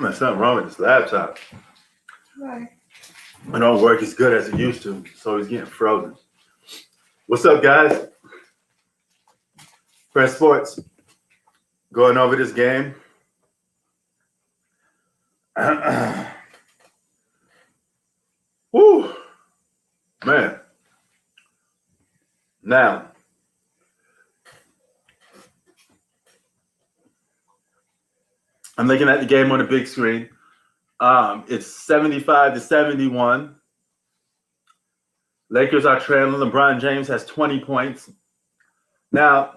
There's something wrong with this laptop. Right. It don't work as good as it used to, so it's getting frozen. What's up, guys? Press Sports. Going over this game. Woo! Man. Now, I'm looking at the game on the big screen. It's 75-71. Lakers are trailing. LeBron James has 20 points. Now,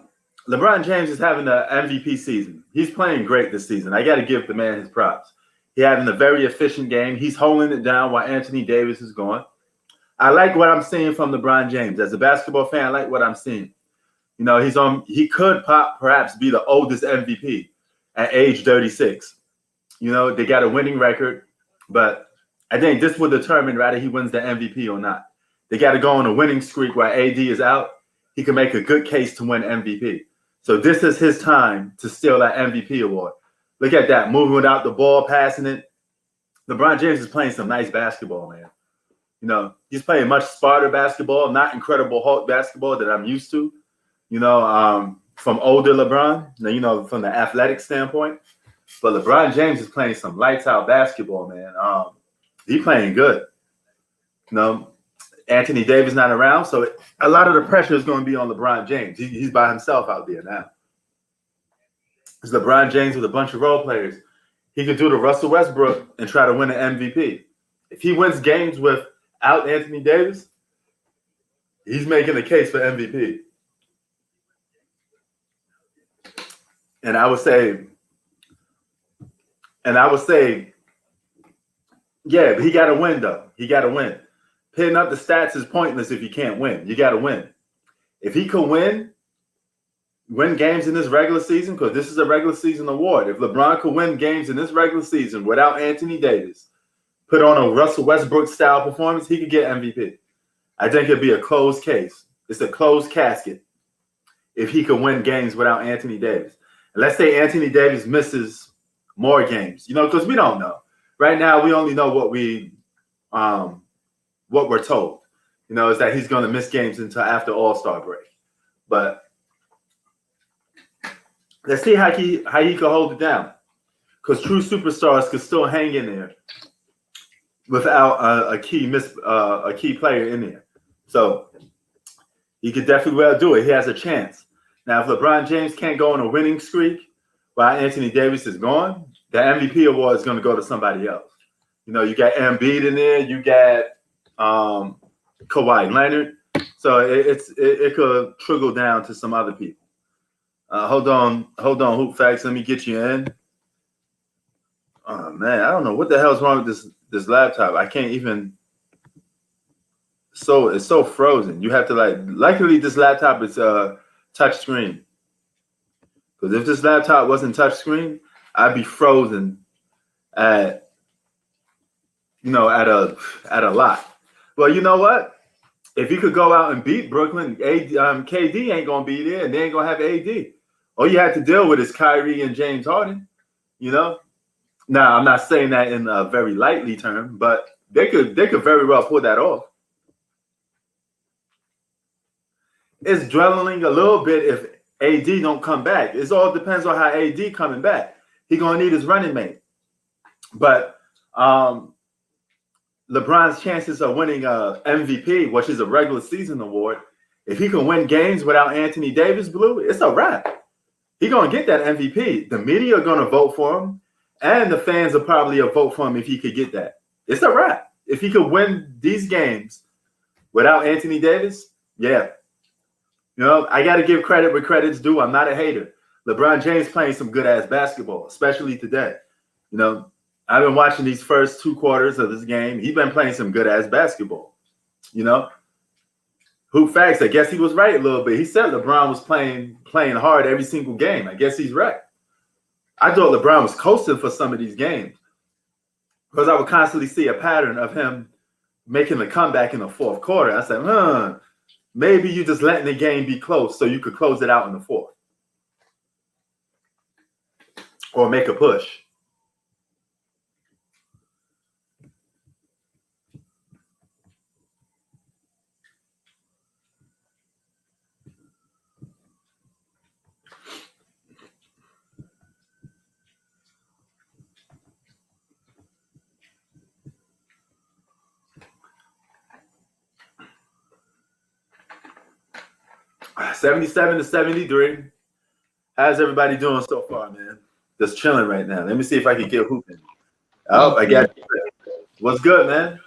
LeBron James is having an MVP season. He's playing great this season. I got to give the man his props. He's having a very efficient game. He's holding it down while Anthony Davis is going. I like what I'm seeing from LeBron James. As a basketball fan, I like what I'm seeing. You know, he could perhaps be the oldest MVP at age 36. You know, they got a winning record, but I think this will determine whether he wins the MVP or not. They got to go on a winning streak while AD is out. He can make a good case to win MVP. So this is his time to steal that MVP award. Look at that, moving without the ball, passing it. LeBron James is playing some nice basketball, man. You know, he's playing much smarter basketball, not Incredible Hulk basketball that I'm used to. You know, from older LeBron, you know, from the athletic standpoint. But LeBron James is playing some lights out basketball, man. He's playing good. You know, Anthony Davis not around, so a lot of the pressure is going to be on LeBron James. He's by himself out there now. It's LeBron James with a bunch of role players. He could do the Russell Westbrook and try to win an MVP. If he wins games without Anthony Davis, he's making a case for MVP. And I would say, yeah, but he got to win, though. He got to win. Pitting up the stats is pointless if you can't win. You got to win. If he could win games in this regular season, because this is a regular season award. If LeBron could win games in this regular season without Anthony Davis, put on a Russell Westbrook-style performance, he could get MVP. I think it'd be a closed case. It's a closed casket if he could win games without Anthony Davis. And let's say Anthony Davis misses more games, you know, because we don't know. Right now, we only know what we're told, you know, is that he's going to miss games until after All-Star break. But let's see how he can hold it down, because true superstars could still hang in there without a key player in there. So he could definitely well do it. He has a chance. Now, if LeBron James can't go on a winning streak while Anthony Davis is gone, the MVP award is going to go to somebody else. You know, you got Embiid in there, you got Kawhi Leonard, so it could trickle down to some other people. Hold on, Hoop Facts. Let me get you in. Oh man, I don't know what the hell's wrong with this laptop. I can't even. So it's so frozen. You have to luckily this laptop is touch screen. Because if this laptop wasn't touch screen, I'd be frozen at a lot. Well, you know what? If you could go out and beat Brooklyn, KD ain't gonna be there, and they ain't gonna have AD. All you have to deal with is Kyrie and James Harden. You know. Now, I'm not saying that in a very lightly term, but they could very well pull that off. It's dwindling a little bit if AD don't come back. It all depends on how AD coming back. He gonna need his running mate. But LeBron's chances of winning a MVP, which is a regular season award, if he can win games without Anthony Davis, Blue, it's a wrap. He gonna get that MVP. The media are gonna vote for him, and the fans will probably vote for him if he could get that. It's a wrap. If he could win these games without Anthony Davis, yeah. You know, I got to give credit where credit's due. I'm not a hater. LeBron James playing some good-ass basketball, especially today. You know, I've been watching these first 2 quarters of this game. He's been playing some good-ass basketball. You know, Hoop Facts, I guess he was right a little bit. He said LeBron was playing hard every single game. I guess he's right. I thought LeBron was coasting for some of these games because I would constantly see a pattern of him making a comeback in the fourth quarter. I said, maybe you just letting the game be close so you could close it out in the fourth or make a push. 77-73. How's everybody doing so far, man? Just chilling right now. Let me see if I can get hooping. Oh, I got you. What's good, man?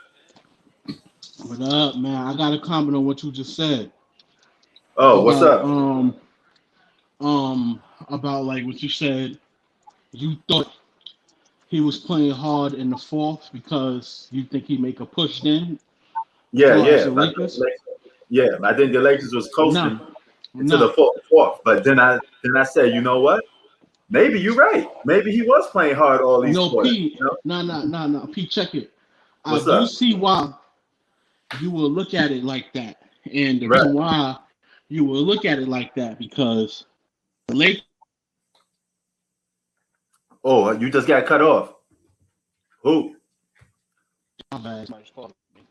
What up, man? I got a comment on what you just said Oh, what's about up? about like what you said. You thought he was playing hard in the fourth because you think he make a push then, as Yeah, far as yeah. the Lakers. I think the Lakers was Nah, coasting into the nah, fourth. But then I said, you know what? Maybe you're right. Maybe he was playing hard all these no quarters. P, You know? nah. P, check it. I What's do up? see why you will look at it like that, and the Right. reason why you will look at it like that because the Lakers. Oh, you just got cut off. Who?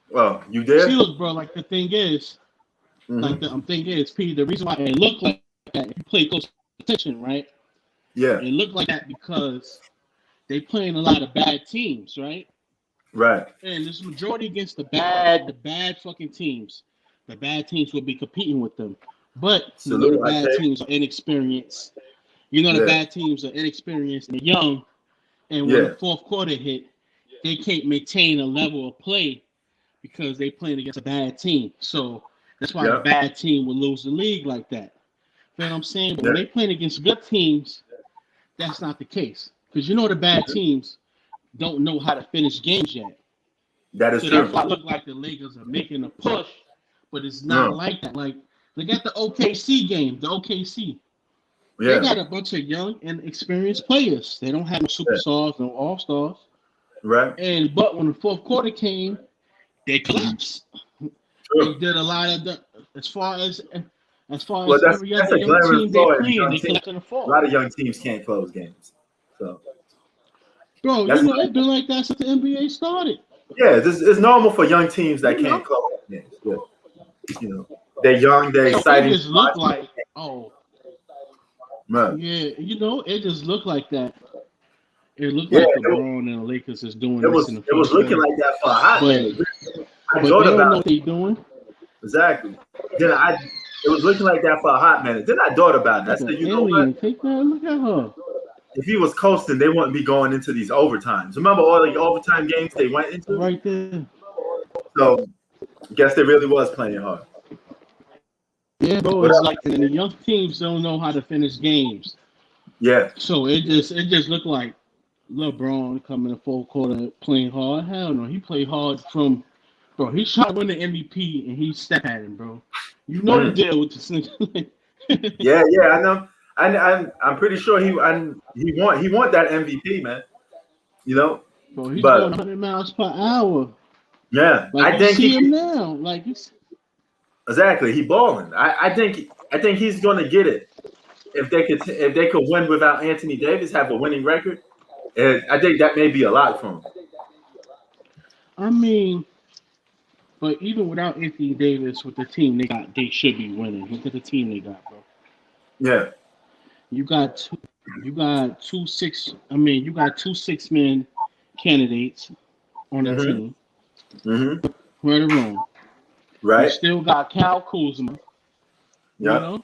Well, you See, there? look, bro. Like the thing is, Mm-hmm. I'm thinking it's P. The reason why it looked like that, if you play close attention, right? Yeah. It looked like that because they playing a lot of bad teams, right? Right. And this majority against the bad fucking teams. The bad teams will be competing with them, but you know the Salute, I bad take. teams are inexperienced. You know the Yeah. bad teams are inexperienced and young, and when the Yeah. fourth quarter hit, they can't maintain a level of play because they playing against a bad team. So that's why the Yeah. bad team will lose the league like that. You know what I'm saying? But Yeah. when they playing against good teams, that's not the case. Because you know the bad teams don't know how to finish games yet. That is So that's true. why it look like the Lakers are making a push, but it's not No. like that. Like look at the OKC game. The OKC. They Yeah. got a bunch of young and experienced players. They don't have no Yeah. superstars, no all stars. Right. And but when the fourth quarter came, they collapsed. They True. did a lot of the as far Well, as that's every that's other a young glaring team they flaw in playing, young they teams. collapsed in the A fourth. lot of young teams can't close games. So Bro, you that's know it's been like that since the NBA started. yeah. This is normal for young teams that You can't know, close games. Yeah. You know, they're young, they're so it exciting to just looked watch. like, oh Man. yeah, you know, it just looked like that. It looked Yeah, like LeBron and the Lakers is doing it this in was the it was first looking quarter, like that for a hot but minute. I but thought they don't about know what they're doing. exactly. Then I it was looking like that for a hot minute. Then I thought about it. I Like said, an you know what? alien. Take that. Look at her. If he was coasting, they wouldn't be going into these overtimes. Remember all the overtime games they went into? Right there. So I guess they really was playing hard. Yeah, bro. What It's up? like and the young teams don't know how to finish games. Yeah. So it just looked like LeBron coming in full quarter playing hard. Hell no, he played hard from bro. He's trying to win the MVP and he step at him, bro. You know the Mm. deal with this nigga. Yeah, yeah, I know. I'm pretty sure he want that MVP, man. You know, Bro, he's going but 100 miles per hour. yeah, Like I you think he see him now. Like he's exactly he balling. I think he's gonna get it if they could win without Anthony Davis, have a winning record. And I think that may be a lot for him. I mean, but even without Anthony Davis with the team they got, they should be winning. Look at the team they got, bro. Yeah. You got two, you got two six. I mean, you got two six-man candidates on the Mm-hmm. team. Mm-hmm. Right or wrong. You Right. still got Cal Kuzma. You Yep. know,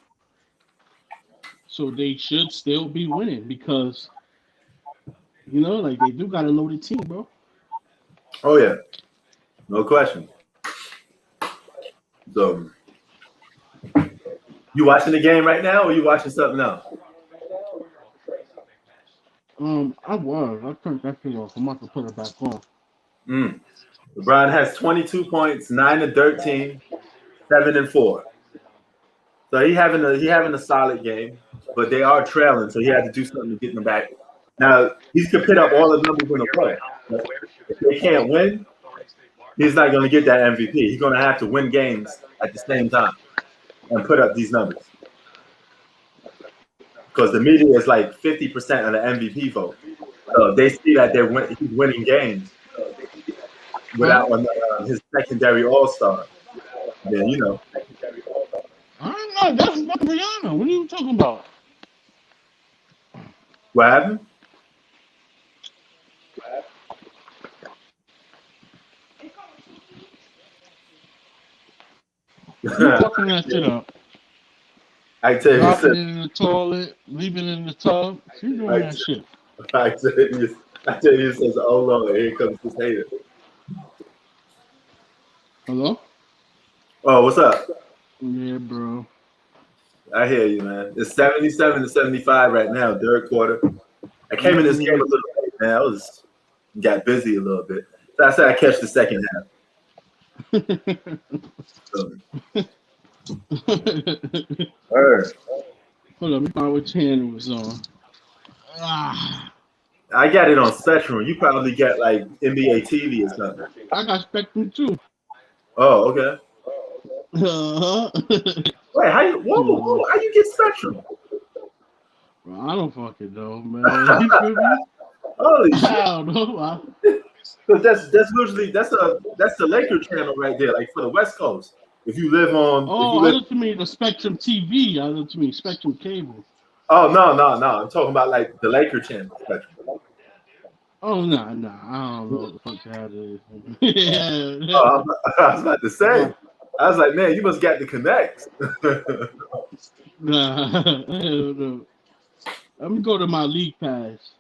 so they should still be winning because like they do got a loaded team, bro. Oh yeah. No question. So you watching the game right now, or you watching something else? I turned that thing off. I'm about to put it back on. Mm. LeBron has 22 points, 9 of 13, 7 and 4. So he having a solid game, but they are trailing, so he had to do something to get them back. Now he could put up all the numbers in a play. But if they can't win, he's not going to get that MVP. He's going to have to win games at the same time and put up these numbers because the media is like 50% of the MVP vote. So they see that he's winning games Huh? without his secondary All Star. Then I don't know. That's not Rihanna. What are you talking about? what happened. You fucking that shit up. I tell you, Dropping said, it in the toilet, leaving it in the tub. She doing I that shit. I tell you, says, oh Lord, here comes this hater. Hello? Oh, what's up? Yeah, bro. I hear you, man. It's 77-75 right now, third quarter. I came in this game Mm-hmm. a little late, man. I got busy a little bit. So I said I catch the second half. So, word. Hold on, let me find what channel it was on. Ah, I got it on Spectrum. You probably got like NBA TV or something. I got Spectrum too. Oh, okay. Uh-huh. Wait, how you? Whoa, whoa! How you get Spectrum? Bro, I don't fucking know, man. You feel me? Holy shit! I don't know. Because that's usually that's the Laker channel right there, like for the West Coast. If Oh, you I live, looked to me the Spectrum TV. I looked to me Spectrum Cable. oh no, I'm talking about like the Laker channel Spectrum. Oh, nah. I don't know what the fuck that is. Yeah. Oh, I was about to say. I was like, man, you must got the connects. Nah, hell no. Let me go to my league pass.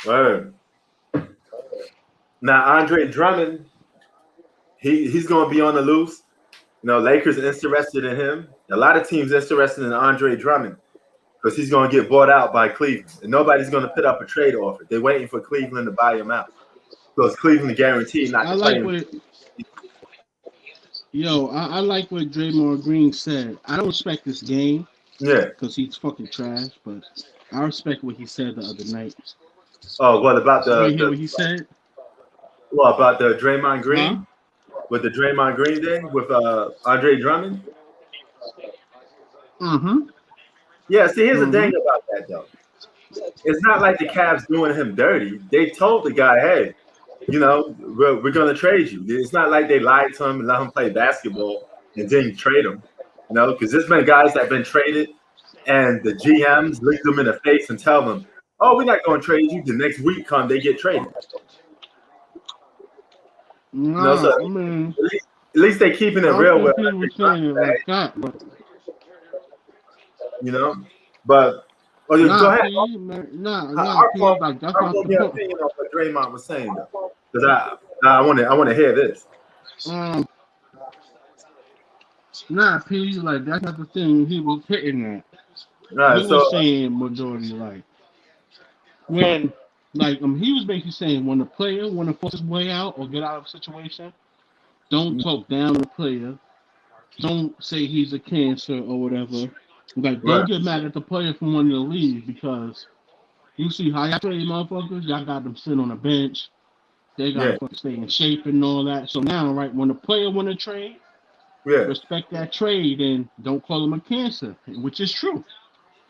Word. Now Andre Drummond, he's going to be on the loose. You know, Lakers are interested in him. A lot of teams interested in Andre Drummond because he's going to get bought out by Cleveland, and nobody's going to put up a trade offer. They're waiting for Cleveland to buy him out because Cleveland guaranteed not I to play like him. what I like what Draymond Green said. I don't respect this game Yeah. because he's fucking trash, but I respect what he said the other night. Oh, what about You want to hear what he said? the Draymond Huh? Green with the Draymond Green day with Andre Drummond? Mm-hmm. Yeah. See, here's the Mm-hmm. thing about that though. It's not like the Cavs doing him dirty. They told the guy, hey, you know, we're going to trade you. It's not like they lied to him and let him play basketball and didn't trade him. You know, because there's been guys that have been traded and the GMs look them in the face and tell them, oh, we're not going to trade you. The next week they get traded. You know, so Nah, I mean, at least they're keeping it I don't real with think he was saying it like that, but you know. But go nah, ahead. P, man, nah, P, like that's I not want the your point. opinion on what Draymond was saying though, because I want to hear this. Um, nah, P, like that's not the thing he was hitting at. All right, He so was saying majority like when he was basically saying when the player want to force his way out or get out of a situation, don't talk down the player. Don't say he's a cancer or whatever. Like right, don't get mad at the player for wanting to leave because you see how y'all trade motherfuckers, y'all got them sitting on a bench. They gotta yeah, fucking stay in shape and all that. So now, right, when the player want to trade, yeah. respect that trade and don't call him a cancer, which is true.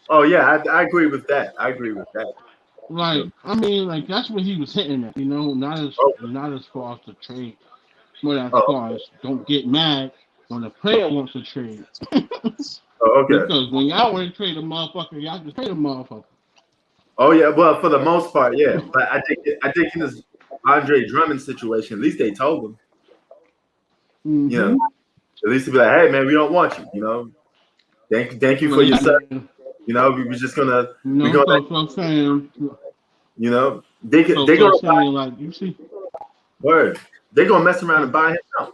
Oh yeah, I agree with that. I agree with that. Like, I mean, like that's what he was hitting at, Oh, not as far as the trade, but as oh, far as don't get mad when the player wants to trade. oh, okay. Because when y'all want to trade a motherfucker, y'all can trade a motherfucker. Oh yeah, well for the most part, yeah. But I think in this Andre Drummond situation, at least they told him, you know, Mm-hmm. at least to be like, hey man, we don't want you. You know, thank you So for you your got service. to, You know, we're just gonna let so saying, you know they so gonna buy saying like you see, word. They're gonna mess around and so, buy him out.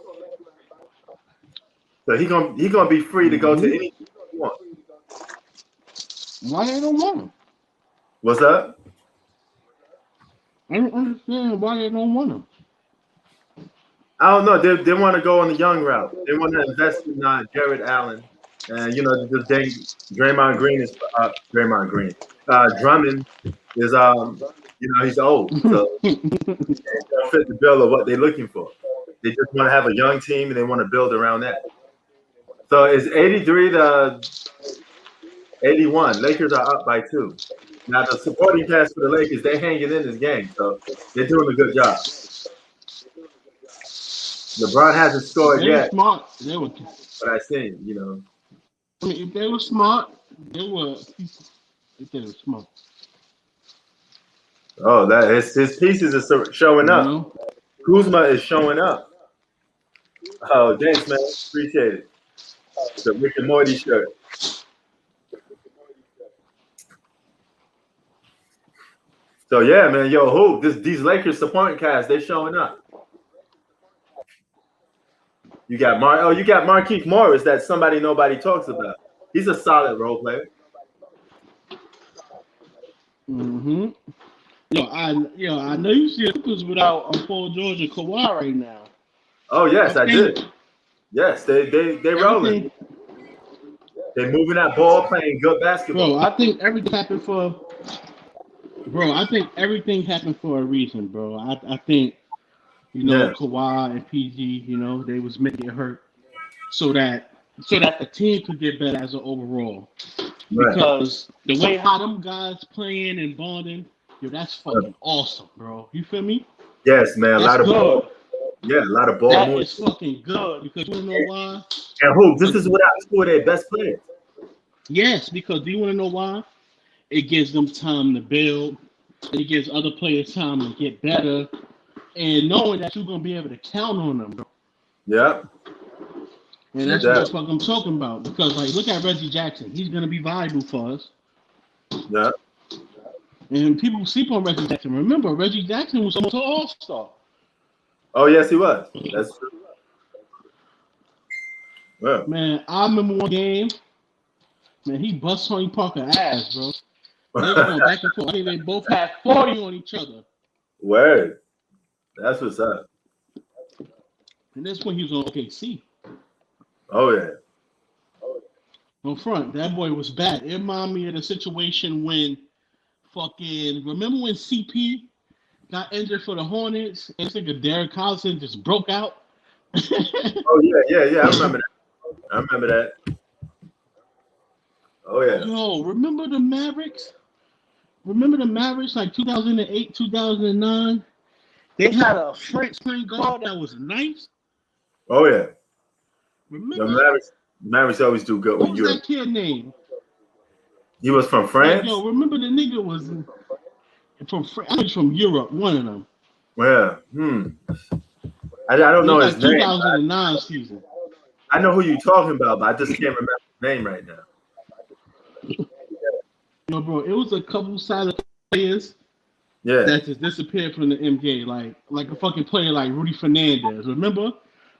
So he gonna be free to go to mm-hmm. any team he wants. Why they don't want him? What's up? I don't understand why they don't want him. I don't know. They want to go on the young route. They want to invest in Jared Allen, and you know, just Draymond Green is Draymond Green. Drummond is you know, he's old, so it don't fit the bill of what they're looking for. They just want to have a young team and they want to build around that. So it's 83 to 81. Lakers are up by 2. Now the supporting cast for the Lakers, they hanging in this game, so they're doing a good job. LeBron hasn't If scored they were yet, smart, they would. but I seen, you know. I mean, if they were smart, they were. If they were smart, Oh, that his pieces are showing you up. know. Kuzma is showing up. Oh, thanks, man. Appreciate it. The Rick and Morty shirt. So yeah, man, yo, these Lakers supporting cast, they showing up. You got you got Markieff Morris, that somebody nobody talks about. He's a solid role player. Mm-hmm. I know you see the Clippers without Paul George and Kawhi right now. Oh yes, I did. Yes, they rolling. Everything, They moving that ball, playing good basketball. bro. I think everything happened for, bro. I think everything happened for a reason, bro. I think Yeah, Kawhi and PG, they was making it hurt so that the team could get better as an overall. right. Because the way how them guys playing and bonding, that's fucking awesome, bro. You feel me? Yes, man, a That's lot of good. ball. Yeah, a lot of ball That movement. is fucking good because you know why? And this is without two of their best players. Yes, because do you want to know why? It gives them time to build. It gives other players time to get better, and knowing that you're gonna be able to count on them, bro. Yep. And that's what the fuck I'm talking about. Because like, look at Reggie Jackson. He's gonna be valuable for us. Yep. And people sleep on Reggie Jackson. Remember, Reggie Jackson was almost an all-star. Oh yes, he was. That's true. Yeah. Man, I remember one game. Man, he bust Tony Parker ass, bro. They were going back and forth. I think they both had 40 on each other. Word. That's what's up. And that's when he was on OKC. Oh yeah. On front, that boy was bad. It reminded me of the situation when remember when CP got injured for the Hornets and Derek Collison just broke out? Oh yeah. I remember that. Oh yeah. Yo, remember the Mavericks? Like 2008, 2009? They had a French point guard that was nice. Oh yeah. Remember? The Mavericks always do good What with was Europe. that kid name? He was from France? Like, yo, remember the nigga was from France? I think from Europe, one of them. Yeah. I don't know his name. 2009 season. I know who you're talking about, but I just can't remember his name right now. No, bro, it was a couple solid players that just disappeared from the NBA, like a fucking player like Rudy Fernandez. Remember?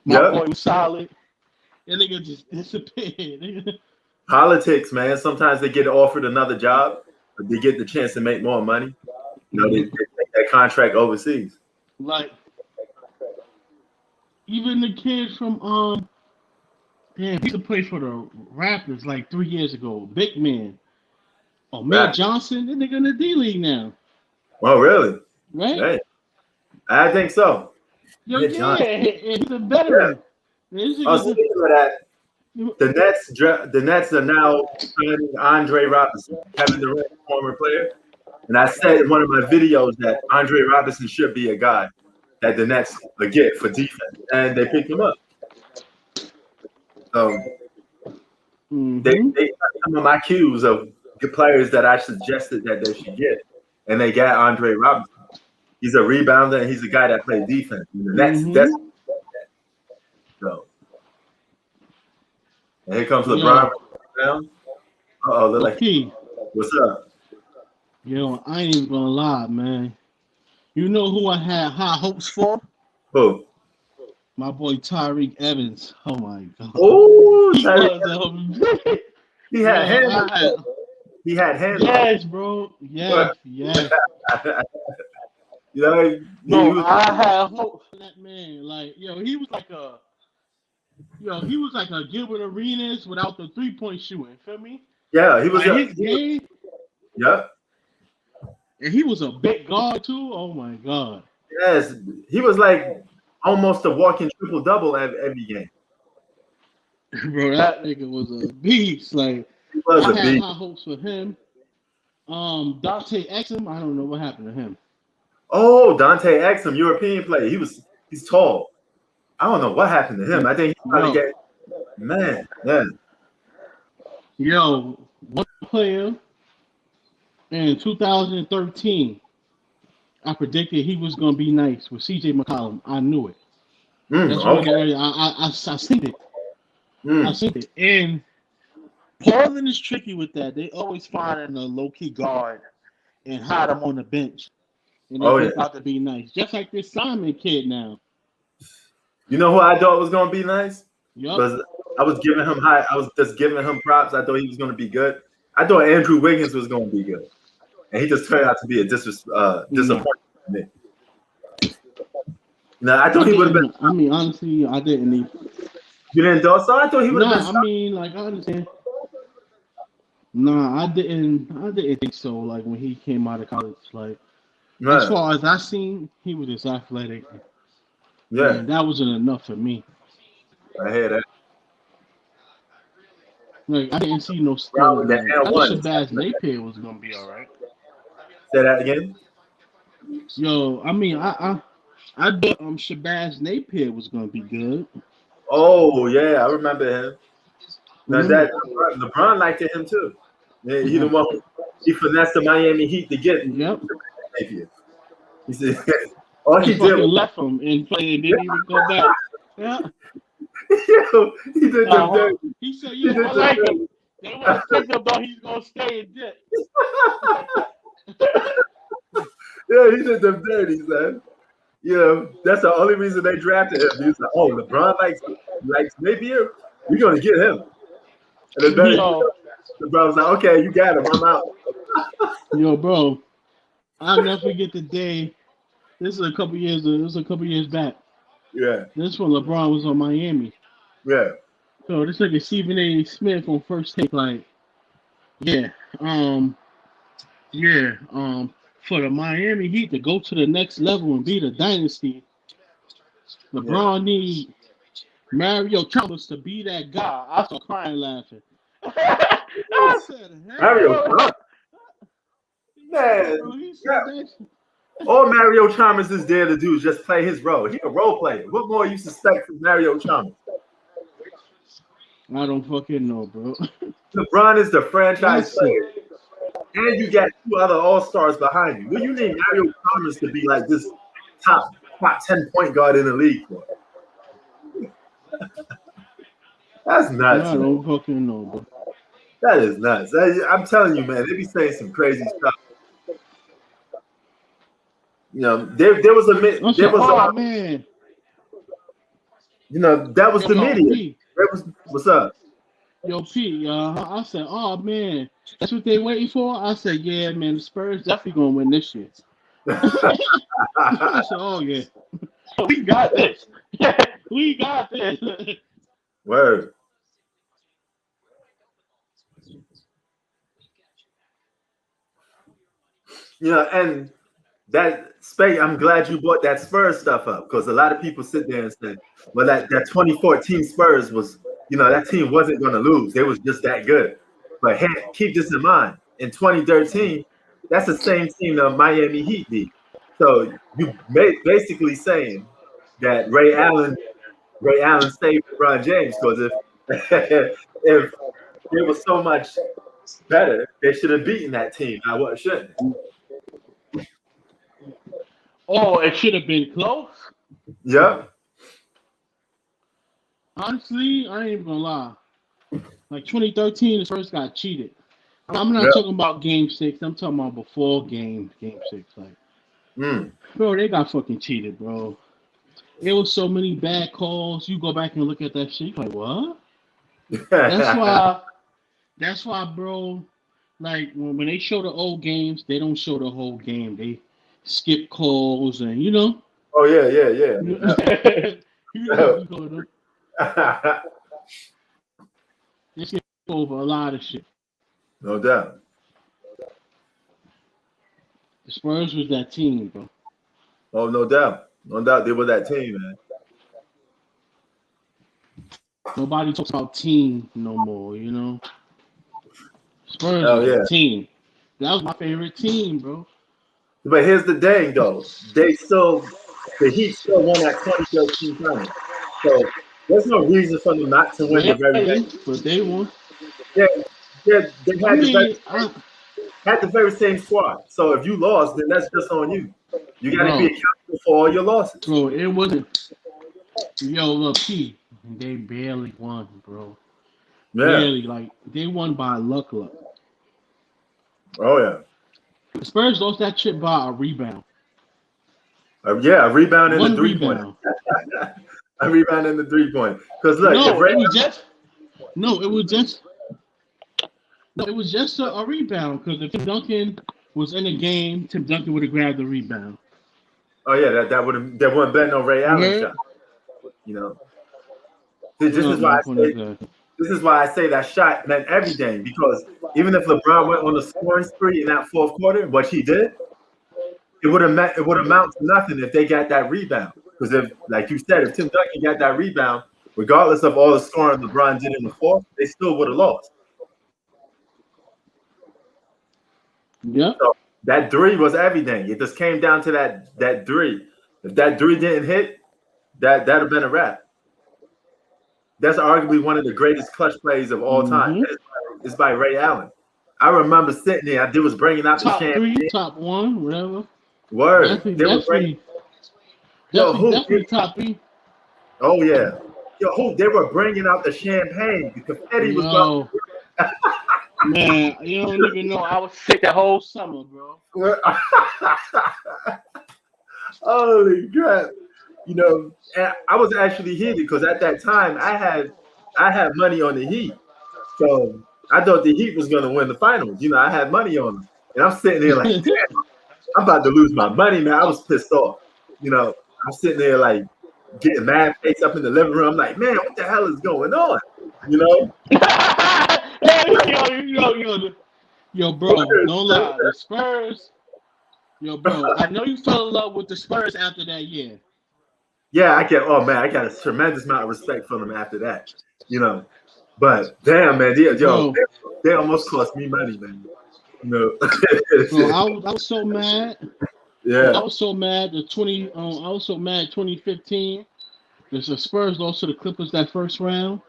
My boy was solid. That nigga just disappeared. Politics, man. Sometimes they get offered another job, but they get the chance to make more money. They take that contract overseas. Like, even the kid from he used to play for the Raptors like 3 years ago. Big man. Oh, Matt Johnson, that nigga in the D League now. Oh, really? Right? Hey, I think so. Yo, he's a veteran. Yeah. Speaking of that, the Nets are now signing Andre Robinson, Kevin Durant, former player. And I said in one of my videos that Andre Robinson should be a guy that the Nets would get for defense, and they picked him up. So they got some of my cues of good players that I suggested that they should get, and they got Andre Robinson. He's a rebounder and he's a guy that plays defense. That's so. And here comes LeBron. Look like what's up? Yo, I ain't even gonna lie, man. You know who I had high hopes for? Who? My boy Tyreke Evans. Oh my god. Oh, he had hands. He had hands. Yes, bro. Yes. I had hope for that man. Like, he was like a Gilbert Arenas without the 3-point shooting. Feel me? Yeah, he was his game. Yeah. And he was a big guard too. Oh my god. Yes, he was like almost a walking triple double every game. Bro, that nigga was a beast. Like, he was I had high hopes for him. Dante Exum, I don't know what happened to him. Oh, Dante Exum, European player. He's tall. I don't know what happened to him. I think he probably get man. Yo, one player in 2013, I predicted he was gonna be nice with CJ McCollum. I knew it. That's okay. I seen it. I seen it. And Portland is tricky with that. They always find a low-key guard and hide him on the bench. and they Oh both yeah. out to be nice. Just like this Simon kid now. You know who I thought was gonna be nice? Yup. Was I was giving him high. I was just giving him props. I thought he was gonna be good. I thought Andrew Wiggins was gonna be good, and he just turned out to be a No. disappointment to me. No, I thought he would have been. I mean, honestly, I didn't need. You didn't thought so? I thought he would have been. Nah, I mean, like I understand. Nah, I didn't. I didn't think so. Like when he came out of college, like as Right. far as I seen, he was just athletic, Yeah, and that wasn't enough for me. I hear that. Like I didn't see no Brown skill. with that Like L I thought one. Shabazz Napier was gonna be all right. Say that again. Yo, I mean, I thought Shabazz Napier was gonna be good. Oh yeah, I remember him. Now Remember? that LeBron liked him too. Yeah, he the Yeah. one he finessed the Miami Heat to get Yep. Napier. He said all he He did fucking was left him and play and didn't even go back. Yeah. he did them dirty. He said, He "Yeah, did I them like him." dirty. They want to think about he's gonna stay in debt. Yeah, he did them dirty, son. You know, that's the only reason they drafted him. He was like, oh, LeBron likes Napier, we're gonna get him. And then Yo, LeBron was like, okay, you got him, I'm out. yo, bro, I'll never forget the day. This is a couple years. This was a couple years back. Yeah, This when LeBron was on Miami. yeah. So this nigga Stephen A. Smith on First Take, like, yeah, yeah, for the Miami Heat to go to the next level and be the dynasty, LeBron need Mario Chalmers to be that guy. I started crying laughing. I said, Mario hell. Chalmers, man. Bro, he said Yeah. that. All Mario Chalmers is there to do is just play his role. He a role player. What more you suspect from Mario Chalmers? I don't fucking know, bro. LeBron is the franchise That's it. player, and you got two other All Stars behind you. What you need Mario Chalmers to be like this top 10 point guard in the league for? That's nuts, I man. don't fucking know, bro. That is nuts. I'm telling you, man, they be saying some crazy stuff. You know, there was Oh man, you know, that was the media. P. What's up? Yo, P. I said, oh man, that's what they waiting for. I said, yeah, man, the Spurs definitely gonna win this year. I said, oh yeah, we got this. We got this. Word. You know, and that space, I'm glad you brought that Spurs stuff up because a lot of people sit there and say, well, that 2014 Spurs was, you know, that team wasn't going to lose. They was just that good. But hey, keep this in mind. In 2013, that's the same team the Miami Heat beat. So you basically saying that Ray Allen saved LeBron James because if it was so much better, they should have beaten that team. Now what shouldn't? Oh, it should have been close. Yeah. Honestly, I ain't even gonna lie. Like 2013, the Spurs got cheated. I'm not Yeah. talking about Game 6. I'm talking about before Game 6. Like, bro, they got fucking cheated, bro. There was so many bad calls. You go back and look at that shit. Like, what? That's why, bro. Like when they show the old games, they don't show the whole game. They skip calls and you know. Oh yeah. You know them. They skip over a lot of shit. No doubt. The Spurs was that team, bro. Oh, no doubt. No doubt they were that team, man. Nobody talks about team no more, you know. Spurs Oh was yeah. a team. That was my favorite team, bro. But here's the thing, though. The Heat still won that 2013 final. So there's no reason for them not to win the very next. But they won. Yeah, they had the very same squad. So if you lost, then that's just on you. You got to be accountable for all your losses. Bro, it wasn't. Yo, look, P. They barely won, bro. Yeah. Barely, like they won by luck. Oh yeah. The Spurs lost that shit by a rebound. Yeah, a rebound and a One 3-pointer. rebound. A rebound and the 3-point. Because look, if No, Ray, it was just no, it was just no, it was just a rebound because if Tim Duncan was in the game, Tim Duncan would have grabbed the rebound. oh yeah, that would have there wouldn't been no Ray You Allen heard? shot. You know, this No, is why my I point say exactly. this is why I say that shot meant everything. Because even if LeBron went on a scoring spree in that fourth quarter, what he did, it would amount to nothing if they got that rebound. Because if, like you said, if Tim Duncan got that rebound, regardless of all the scoring LeBron did in the fourth, they still would have lost. Yep. So that three was everything. It just came down to that three. If that three didn't hit, that'd have been a wrap. That's arguably one of the greatest clutch plays of all time. Mm-hmm. It's by Ray Allen. I remember sitting there. I was bringing out the Top three, champagne. top one, whatever. Word. Definitely, They were bringing. definitely, Yo, definitely, who? definitely top three. Oh yeah. Yo, who? They were bringing out the champagne. The confetti was about. Yo, man, you don't even know. I was sick that whole summer, bro. Holy crap! You know, and I was actually heated because at that time I had money on the Heat, so I thought the Heat was going to win the finals. You know, I had money on them, and I'm sitting there like, damn, I'm about to lose my money, man. I was pissed off. You know, I'm sitting there like getting mad face up in the living room. I'm like, man, what the hell is going on? You know? Yo, bro, don't lie. The Spurs, yo, bro, I know you fell in love with the Spurs after that year. Yeah, I get. Oh man, I got a tremendous amount of respect for them after that. You know, but damn, man, Bro, they almost cost me money, man. You know, bro, I was so mad. I yeah. was so mad. I was so mad. 2015, the Spurs lost to the Clippers that first round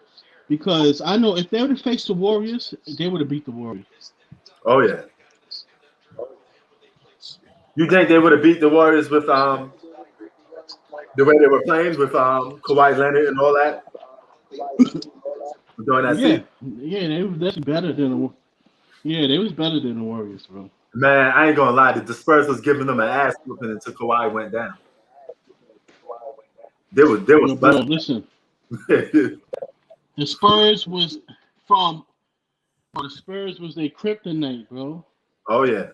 because I know if they would have faced the Warriors, they would have beat the Warriors. Oh yeah. You think they would have beat the Warriors with the way they were playing with Kawhi Leonard and all that during that Yeah, season? yeah, they was definitely better than the. Yeah, they was better than the Warriors, bro. Man, I ain't gonna lie. The Spurs was giving them an ass whooping until Kawhi went down. They was Yo, bro, busting. listen, the Spurs was from. The Spurs was their kryptonite, bro. Oh yeah.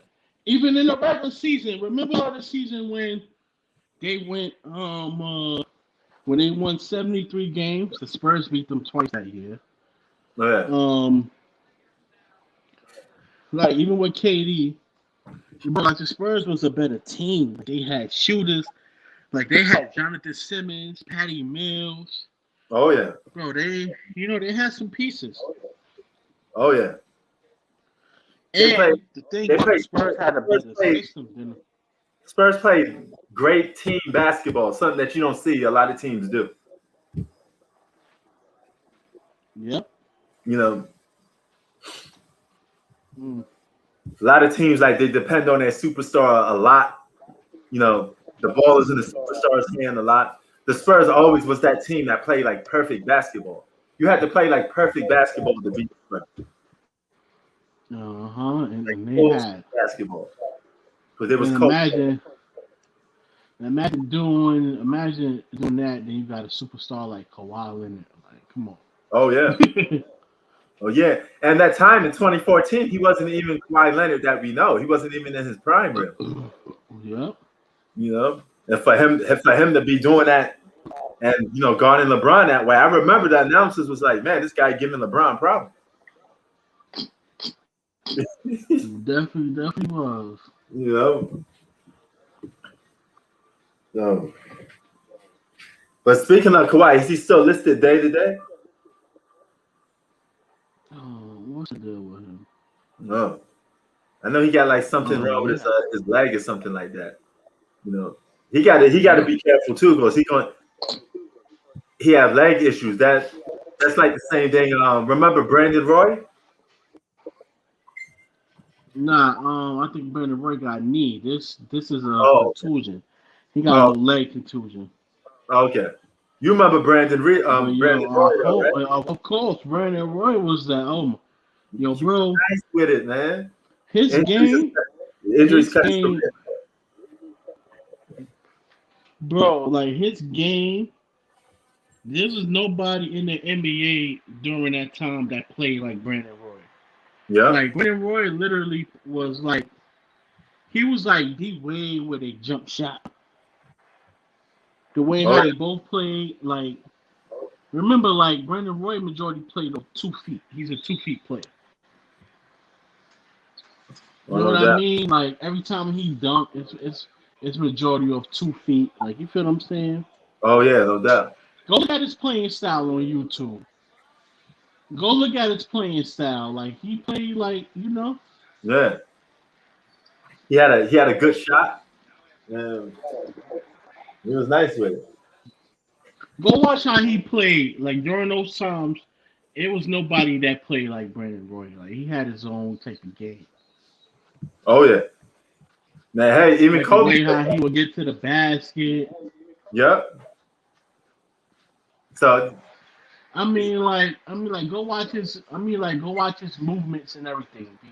Even in the regular season, remember the season they went when they won 73 games, the Spurs beat them twice that year. Oh, yeah. Like even with KD, but like the Spurs was a better team. They had shooters, like they had Jonathan Simmons, Patty Mills. Oh yeah. Bro, they had some pieces. Oh yeah. They played. And the thing They about the played. Spurs had a Spurs better played. system than Spurs played great team basketball, something that you don't see a lot of teams do. yep. You know, Mm. a lot of teams like they depend on their superstar a lot. You know, the ball is in the superstar's hand a lot. The Spurs always was that team that played like perfect basketball. You had to play like perfect basketball to beat the Spurs. And, Like and they full had basketball because it was and cold. imagine doing that, then you got a superstar like Kawhi Leonard. Like, come Oh yeah. on. Oh yeah. And that time in 2014, he wasn't even Kawhi Leonard that we know. He wasn't even in his prime really. Yep. You know, and for him to be doing that and you know guarding LeBron that way, I remember the announcers was like, "Man, this guy giving LeBron problems." Definitely was. You know. So, but speaking of Kawhi, is he still listed day to day? Oh, what's the deal with him? No. I know he got like something Oh wrong with yeah. his leg or something like that. You know, he got to be careful too because he have leg issues. That's like the same thing. Remember Brandon Roy? Nah, I think Brandon Roy got knee. This is a Oh, contusion. He got a oh, little leg contusion. okay. You remember But Brandon yo, Roy though, right? of course, Brandon Roy was that. Yo, He was bro, nice with it, man. his Injuries, game, injuries his cut his game, career. bro. Like his game, there was nobody in the NBA during that time that played like Brandon Roy. Yep. Like Brandon Roy literally was like he was like the way with a jump shot. The way Oh, how they both played, like remember like Brandon Roy majority played on 2 feet. He's a 2 feet player. You oh, know what no I doubt. mean? Like every time he dunked, it's majority of 2 feet. Like you feel what I'm saying? Oh yeah, no doubt. Go look at his playing style on YouTube. Go look at his playing style. Like he played like Yeah, he had a good shot. And he was nice with it. Go watch how he played. Like during those times, it was nobody that played like Brandon Roy. Like he had his own type of game. Oh yeah. Now hey, even Like the Kobe. way how he would get to the basket. Yep. So Go watch his. Go watch his movements and everything, B.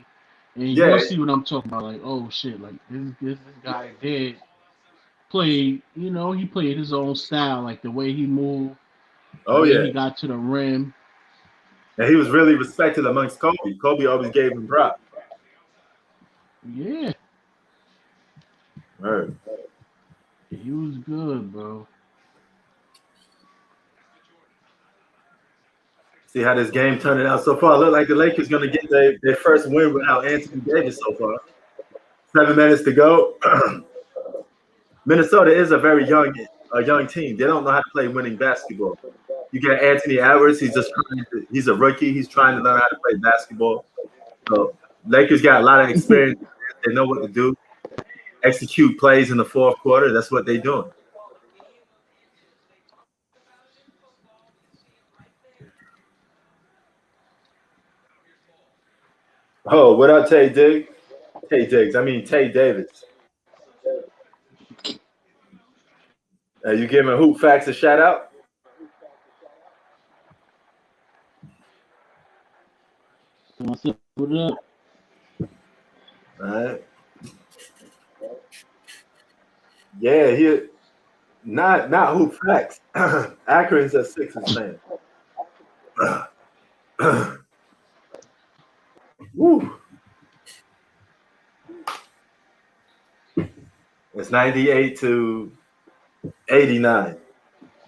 And you'll yeah. see what I'm talking about. Like, oh shit, like this guy did play. He played his own style, like the way he moved, the Oh way yeah. he got to the rim. And he was really respected amongst Kobe. Kobe always gave him props. Yeah, Right. he was good, bro. See how this game turning out so far. Look like the Lakers gonna get their first win without Anthony Davis so far. 7 minutes to go. Minnesota is a young team. They don't know how to play winning basketball. You got Anthony Edwards. He's a rookie. He's trying to learn how to play basketball. So Lakers got a lot of experience. They know what to do. Execute plays in the fourth quarter. That's what they're doing. Oh, what up, Tay Diggs? Tay Diggs. I mean Tay Davis. You giving Hoop Facts a shout out? What's up? What up? All right. Yeah, he not Hoop Facts. Akron's a Sixers fan. Woo. It's 98-89.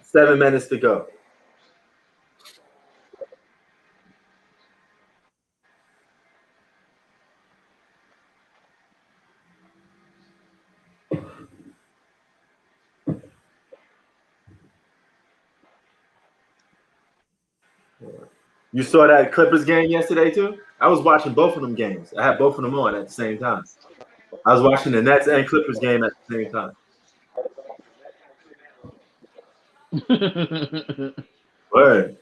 7 minutes to go. You saw that Clippers game yesterday too? I was watching both of them games. I had both of them on at the same time. I was watching the Nets and Clippers game at the same time. Word.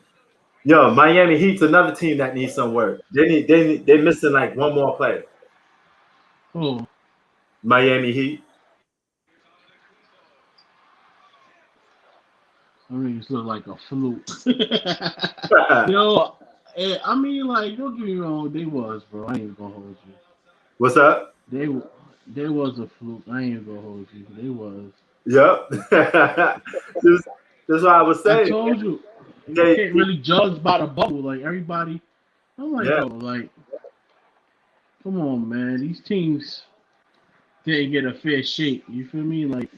Yo, Miami Heat's another team that needs some work. They're missing like one more player. Oh, Miami Heat. I mean, it's look like a fluke. Yo, like, don't get me wrong, they was, bro. I ain't gonna hold you. What's up? They they was a fluke. I ain't gonna hold you. They was. Yep. That's what I was I saying. told you, you They, can't really judge by the bubble. Like everybody, I'm like, yeah. bro, like, come on, man. These teams didn't get a fair shake. You feel me? Like,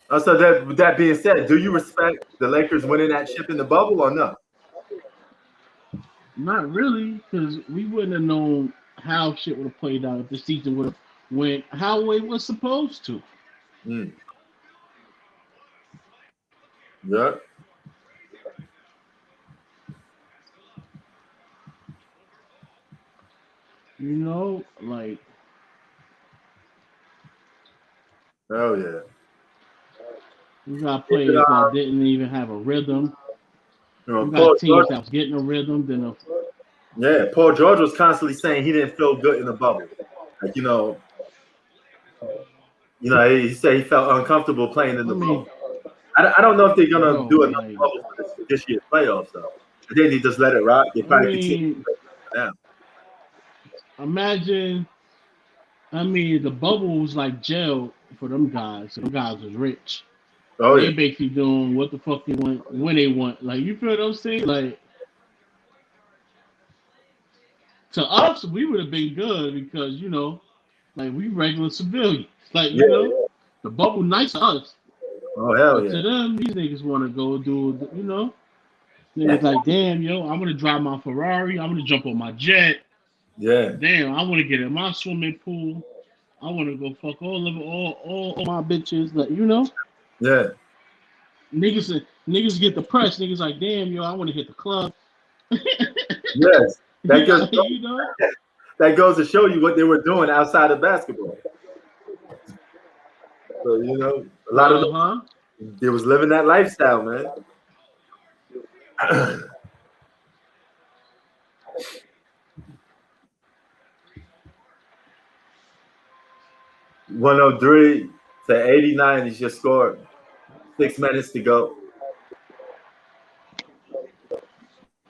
So with that being said, do you respect the Lakers winning that chip in the bubble or no? not really, because we wouldn't have known how shit would have played out if the season would have went how it was supposed to. Mm. Yep. Like Oh yeah. you got Even, players that didn't even have a rhythm. You Paul got George. teams that was getting a rhythm, then Yeah, Paul George was constantly saying he didn't feel good in the bubble. Like he said he felt uncomfortable playing in I the mean, bubble. I don't know if they're gonna bro, do another like bubble for this year's playoffs though. I think they just let it rock. They I probably continue mean, now. imagine. The bubble was like jail for them guys. Them guys was rich. Oh They yeah. basically doing what the fuck they want when they want. Like you feel what I'm saying? Like to us, we would have been good because like we regular civilians. Like Yeah. the bubble nice to us, Oh hell but yeah. to them, these niggas want to go do. Niggas like, damn, I'm gonna drive my Ferrari. I'm gonna jump on my jet. Yeah. Damn, I want to get in my swimming pool. I want to go fuck all my bitches. Like Yeah. niggas get depressed. Niggas like, damn, I want to hit the club. Yes. That goes Like, that goes to show you what they were doing outside of basketball. So a lot of huh. them, they was living that lifestyle, man. 103 to 89 is your score. 6 minutes to go.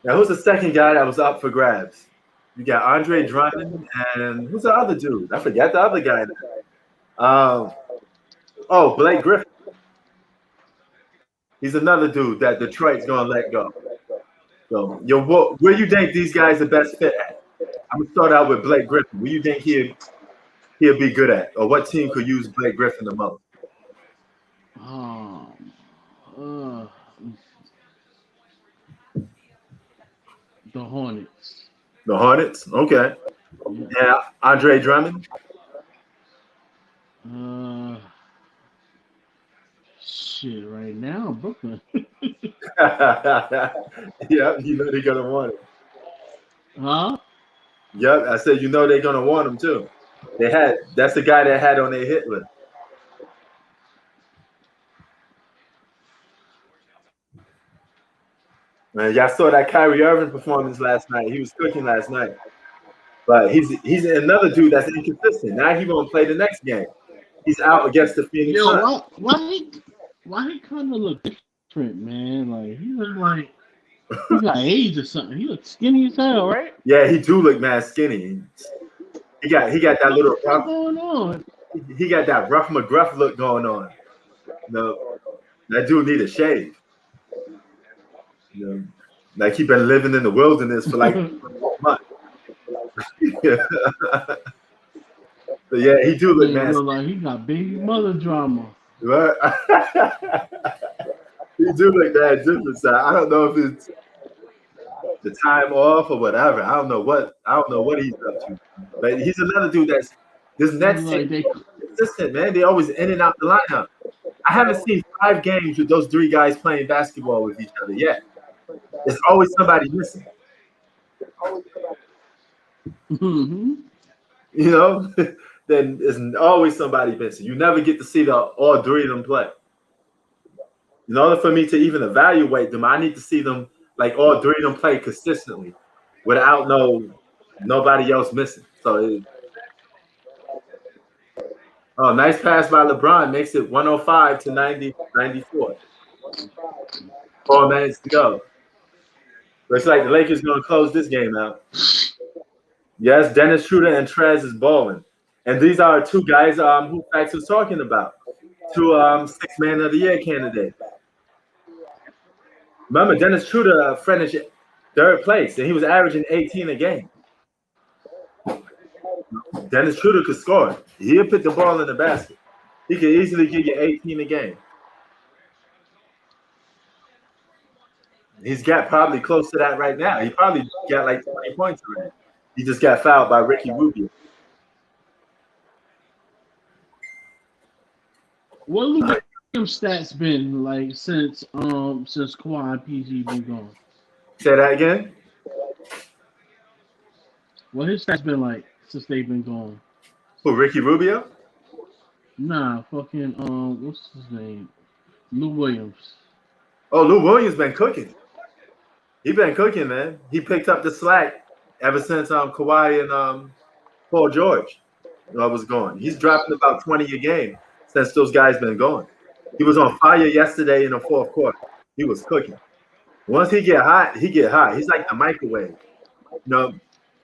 Now, who's the second guy that was up for grabs? You got Andre Drummond and who's the other dude? I forget the other guy. Blake Griffin. He's another dude that Detroit's gonna let go. So, where you think these guys are best fit at? I'm gonna start out with Blake Griffin. Where you think he'll be good at, or what team could use Blake Griffin the most? Uh, the Hornets. The Hornets. Okay. Yeah, Andre Drummond. Shit. Right now, Brooklyn. Yeah, they're gonna want him. Huh? Yep, I said they're gonna want him too. That's the guy that had on their hit list. Man, y'all saw that Kyrie Irving performance last night. He was cooking last night, but he's another dude that's inconsistent. Now he won't play the next game. He's out against the Phoenix Yo, Suns. why he kind of look different, man? Like he look like he got AIDS or something. He looks skinny as hell, right? Yeah, he do look mad skinny. He got that little What's rough. going on? He got that rough McGruff look going on. That dude need a shave. Like he been living in the wilderness for like 4 months. But yeah, he do look mad. Look like he got baby mother drama. Right? He do look that different side. I don't know if it's the time off or whatever. I don't know what he's up to. But he's another dude that's this Nets Like team consistent, man. They always in and out the lineup. I haven't seen 5 games with those 3 guys playing basketball with each other yet. There's always somebody missing. Mm-hmm. Then there's always somebody missing. You never get to see all 3 of them play. In order for me to even evaluate them, I need to see them like all 3 of them play consistently without nobody else missing. So nice pass by LeBron makes it 105 to 94. 4 minutes to go. Looks like the Lakers going to close this game out. Yes, Dennis Schroeder and Trez is balling. And these are 2 guys who Fax was talking about. 2 6th Man of the Year candidates. Remember, Dennis Schroeder finished 3rd place, and he was averaging 18 a game. Dennis Schroeder could score. He'll put the ball in the basket. He could easily give you 18 a game. He's got probably close to that right now. He probably got like 20 points already. He just got fouled by Ricky Rubio. What Lou Williams stats been like since Kawhi and PG been gone? Say that again? What his stats been like since they've been gone? Who, Ricky Rubio? Nah, fucking what's his name? Lou Williams. Oh, Lou Williams been cooking. He been cooking, man. He picked up the slack ever since Kawhi and Paul George was going. He's dropping about 20 a game since those guys been going. He was on fire yesterday in the 4th quarter. He was cooking. Once he get hot, he get hot. He's like the microwave.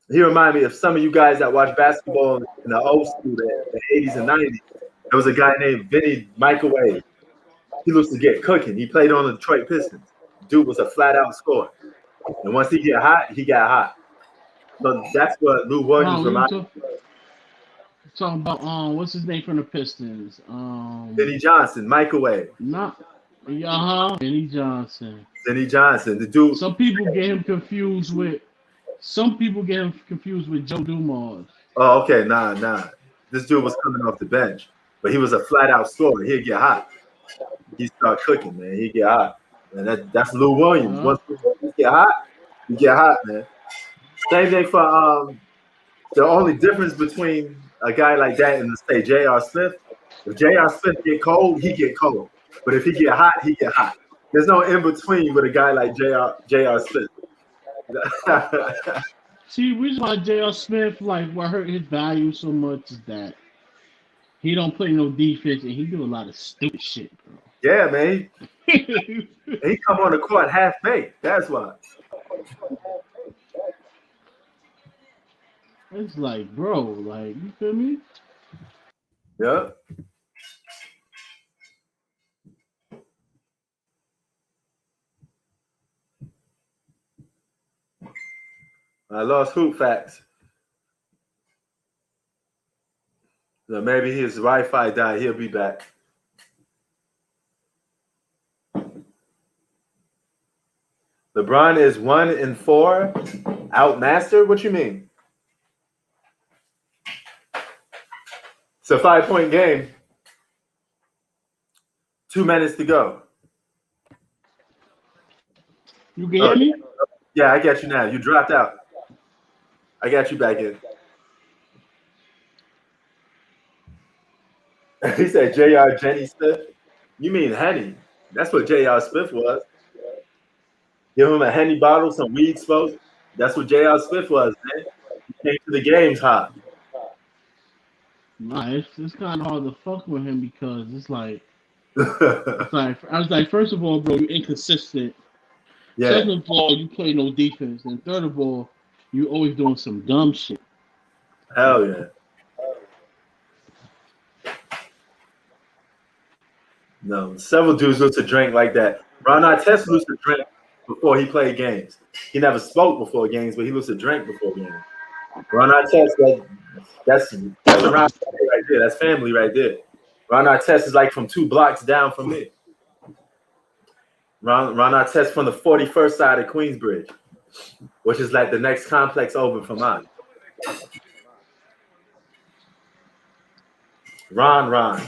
He reminded me of some of you guys that watch basketball in the old school, the 80s and 90s. There was a guy named Vinny Microwave. he used to get cooking. He played on the Detroit Pistons. Dude was a flat out scorer. And once he get hot, he got hot. So that's what Lou Williams Oh, we reminded talking about what's his name from the Pistons? Benny Johnson, microwave. Not Benny Johnson. Benny Johnson, the dude. Some people get him confused with. Some people get him confused with Joe Dumars. Oh, okay, nah. This dude was coming off the bench, but he was a flat out scorer. He'd get hot. He'd start cooking, man. He'd get hot. And that's Lou Williams. Once Lou Williams get hot, you get hot, man. Same thing for the only difference between a guy like that and say J.R. Smith. If J.R. Smith get cold, he get cold. But if he get hot, he get hot. There's no in between with a guy like J.R. Smith. See, reason why J.R. Smith what hurt his value so much is that he don't play no defense and he do a lot of stupid shit, bro. Yeah, man. He come on the court half baked. That's why. It's like, bro, you feel me? Yeah. I lost hoop facts. So maybe his Wi-Fi died. He'll be back. LeBron is 1-4, outmastered. What you mean? It's a 5-point game. 2 minutes to go. You can hear me? Yeah, I got you now. You dropped out. I got you back in. He said J.R. Jenny Smith. You mean Henny. That's what J.R. Smith was. Give him a Henny bottle, some weed smoke. That's what J.R. Smith was, man. He came to the games hot. Nah, it's kind of hard to fuck with him because it's like I was like, first of all, bro, you're inconsistent. Yeah. Second of all, you play no defense, and third of all, you always doing some dumb shit. Hell yeah. No, several dudes used to drink like that. Ron Artest used to drink before he played games. He never spoke before games, but he used to drink before games. Ron Artest, that's around right there. That's family right there. Ron Artest is like from 2 blocks down from me. Ron Artest from the 41st side of Queensbridge, which is like the next complex over from mine. Ron.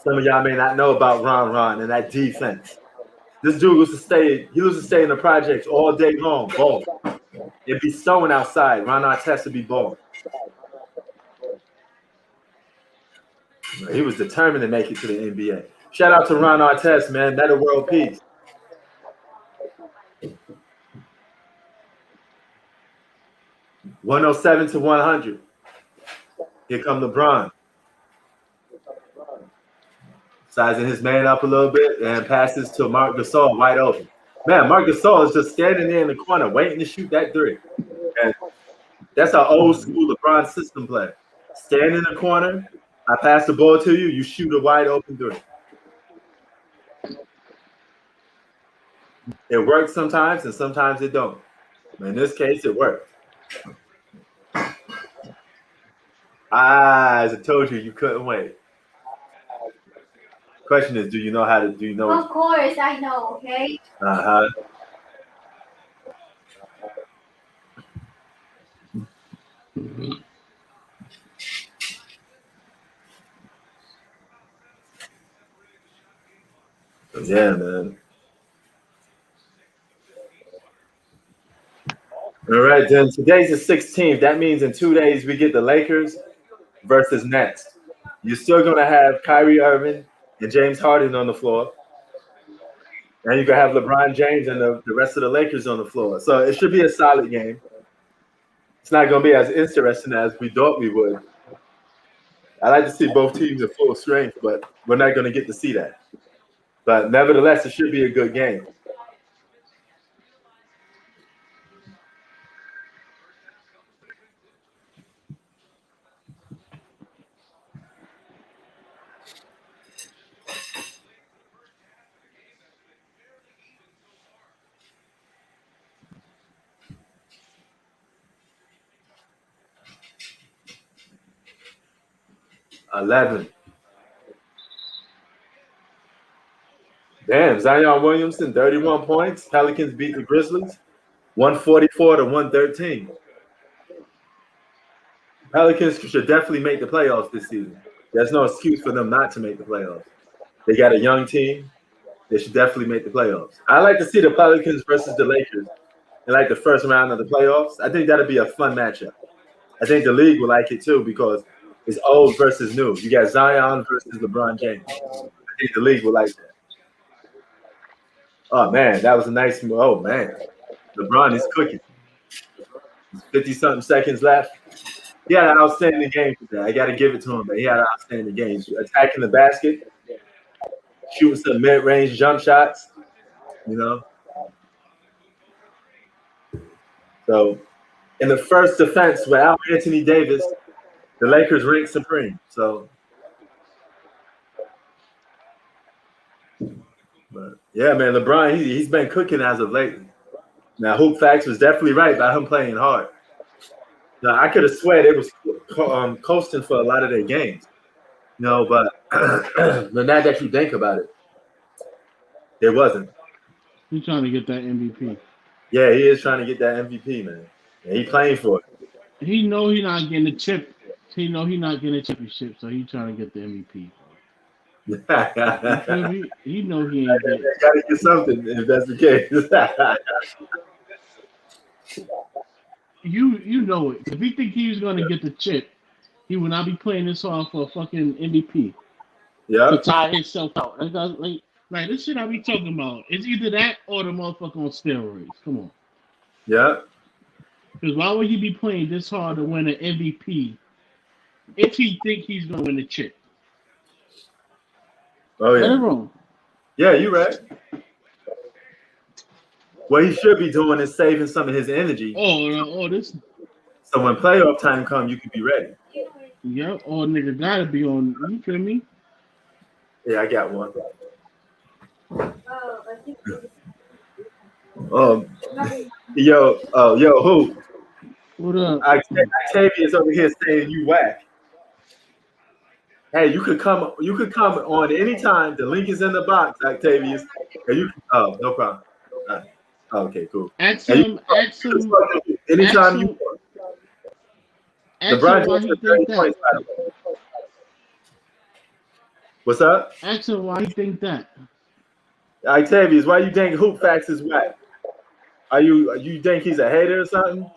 Some of y'all may not know about Ron and that defense. This dude used to stay in the projects all day long, ball. It'd be snowing outside. Ron Artest would be balling. He was determined to make it to the NBA. Shout out to Ron Artest, man. Meta world peace. $107 to $100. Here come LeBron. Sizing his man up a little bit and passes to Marc Gasol wide open. Man, Marc Gasol is just standing there in the corner waiting to shoot that 3. And that's our old school LeBron system play. Stand in the corner, I pass the ball to you, you shoot a wide open 3. It works sometimes and sometimes it don't. In this case, it worked. As I told you, you couldn't wait. Question is, do you know? Of course, I know, okay? Uh-huh. Yeah, man. All right, then. Today's the 16th. That means in 2 days we get the Lakers versus Nets. You're still going to have Kyrie Irving and James Harden on the floor. And you're going to have LeBron James and the rest of the Lakers on the floor. So it should be a solid game. It's not going to be as interesting as we thought we would. I like to see both teams at full strength, but we're not going to get to see that. But nevertheless, it should be a good game. 11. Damn, Zion Williamson, 31 points. Pelicans beat the Grizzlies, 144 to 113. Pelicans should definitely make the playoffs this season. There's no excuse for them not to make the playoffs. They got a young team. They should definitely make the playoffs. I like to see the Pelicans versus the Lakers in like the first round of the playoffs. I think that'll be a fun matchup. I think the league will like it too because it's old versus new. You got Zion versus LeBron James. I think the league will like that. Oh man, that was a nice move. Oh man, LeBron is cooking. 50-something seconds left. He had an outstanding game today. I got to give it to him. Man. He had an outstanding game. Attacking the basket, shooting some mid-range jump shots. You know. So, in the first defense without Anthony Davis, the Lakers ranked supreme. So, but yeah, man, LeBron, he's been cooking as of late. Now, Hoop Facts was definitely right about him playing hard. Now, I could have swear they was coasting for a lot of their games. You know, but now that you think about it, it wasn't. He's trying to get that MVP. Yeah, he is trying to get that MVP, man. And he playing for it. He know he not getting the chip. He know he not getting a championship, so he trying to get the MVP. He know he ain't getting. Gotta get something if that's the case. You know it. If he think he was gonna get the chip, he would not be playing this hard for a fucking MVP. Yeah. To tie himself out. Like this shit I be talking about. It's either that or the motherfucker on steroids. Come on. Yeah. Because why would he be playing this hard to win an MVP if he think he's gonna win the chip? Oh yeah. That's wrong. Yeah, you right. What he should be doing is saving some of his energy. This. So when playoff time comes, you can be ready. Yeah, nigga gotta be on. You feel me? Yeah, I got one. Yo, who? What up? Octavius over here saying you whack. Hey, you could come on anytime. The link is in the box, Octavius. And you no problem. Okay, cool. Ask him anytime you want. LeBron James has 30 points, by the way. What's up? Ask him why he think that. Octavius, why you think Hoop Facts is whack? You think he's a hater or something?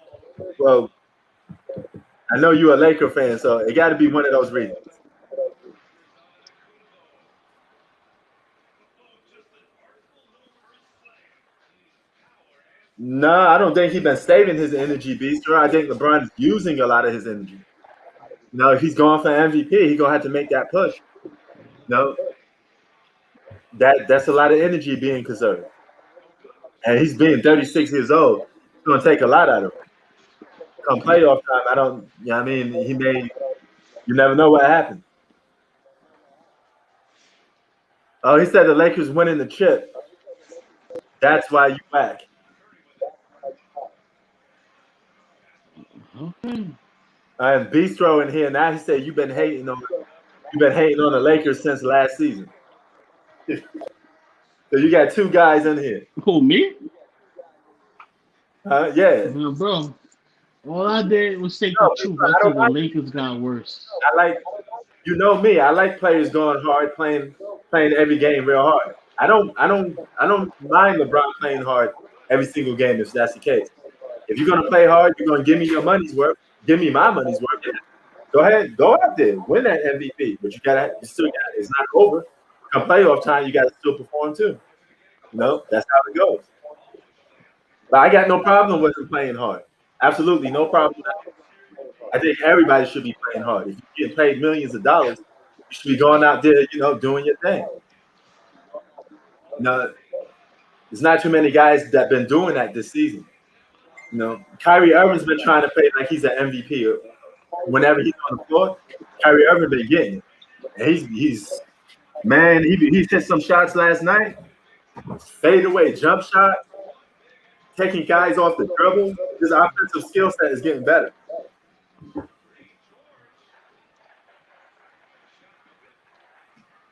Well, I know you're a Laker fan, so it got to be one of those reasons. No, I don't think he's been saving his energy, Beaster. I think LeBron is using a lot of his energy. No, if he's going for MVP, he's gonna have to make that push. No, that's a lot of energy being conserved, and he's being 36 years old. It's gonna take a lot out of him. Come playoff time, I don't. I mean, you never know what happened. Oh, he said the Lakers winning the chip. That's why you back. Okay. And Bistro in here now. He said you've been hating on the Lakers since last season. So you got two guys in here. Who, me? Yeah. No, bro. All I did was say the truth. I said the Lakers got worse. I like, you know me. I like players going hard, playing every game real hard. I don't mind LeBron playing hard every single game if that's the case. If you're gonna play hard, you're gonna give me your money's worth. Give me my money's worth. Yeah. Go ahead, go out there, win that MVP. But you still got it. It's not over. Come playoff time, you gotta still perform too. You know, that's how it goes. But I got no problem with him playing hard. Absolutely no problem. I think everybody should be playing hard. If you're getting paid millions of dollars, you should be going out there, doing your thing. There's not too many guys that been doing that this season. Kyrie Irving's been trying to play like he's an MVP. Whenever he's on the floor, Kyrie Irving been getting it. And he's hit some shots last night. Fade away jump shot, taking guys off the dribble. His offensive skill set is getting better.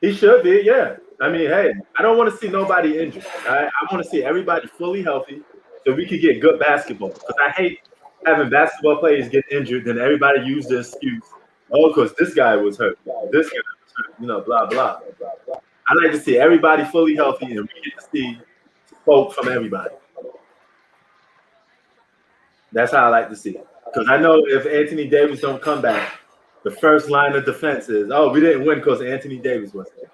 He should be, yeah. I mean, hey, I don't want to see nobody injured. I want to see everybody fully healthy so we could get good basketball. Because I hate having basketball players get injured, then everybody use the excuse, oh, because this guy was hurt, this guy was hurt, blah blah. I like to see everybody fully healthy, and we get to see spoke from everybody. That's how I like to see it. Because I know if Anthony Davis don't come back, the first line of defense is, oh, we didn't win because Anthony Davis wasn't there.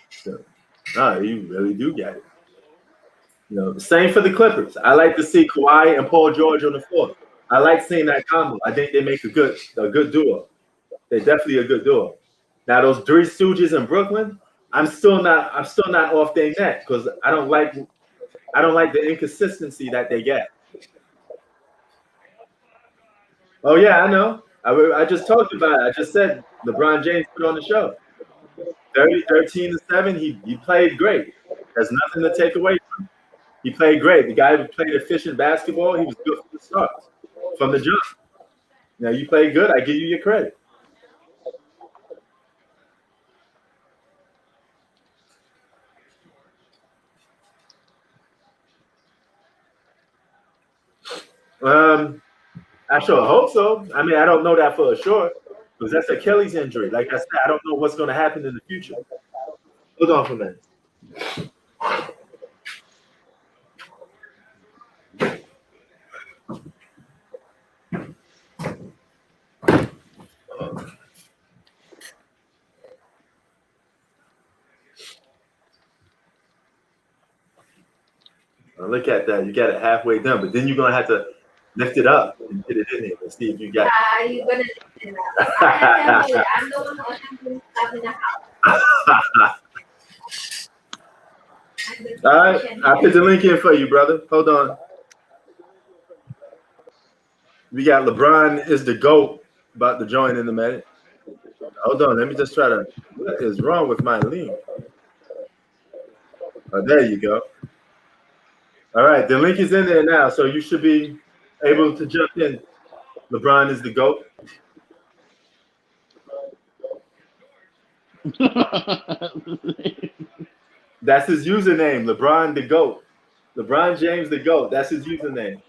So, no, you really do get it. The same for the Clippers. I like to see Kawhi and Paul George on the floor. I like seeing that combo. I think they make a good duo. They're definitely a good duo. Now those Three Stooges in Brooklyn, I'm still not off their neck because I don't like the inconsistency that they get. Oh yeah, I know. I just talked about it. I just said LeBron James put on the show. 13-7. He played great. There's nothing to take away from him. He played great. The guy who played efficient basketball, he was good from the start, from the jump. Now you played good. I give you your credit. I sure hope so. I mean, I don't know that for sure because that's Achilles injury. Like I said, I don't know what's going to happen in the future. Hold on for a minute. Look at that. You got it halfway done, but then you're going to have to lift it up and get it in there and see if you got it. You're going to lift it up. I'm the one who stuff in the house. All right. I'll put the link in for you, brother. Hold on. We got LeBron is the GOAT about to join in a minute. Hold on. Let me just try to. What is wrong with my link? Oh, there you go. All right. The link is in there now, so you should be able to jump in. LeBron is the GOAT. That's his username, LeBron the GOAT. LeBron James the GOAT. That's his username.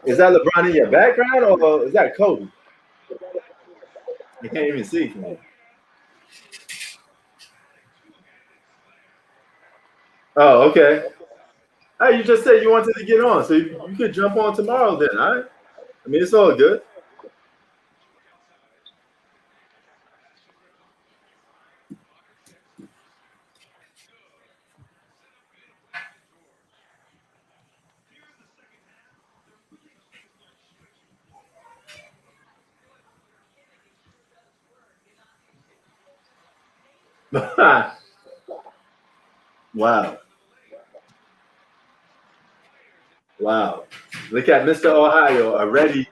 Is that LeBron in your background or is that Kobe? You can't even see from here. Oh, okay. Hey, you just said you wanted to get on, so you could jump on tomorrow then, all right? I mean, it's all good. Wow. Wow. Look at Mr. Ohio already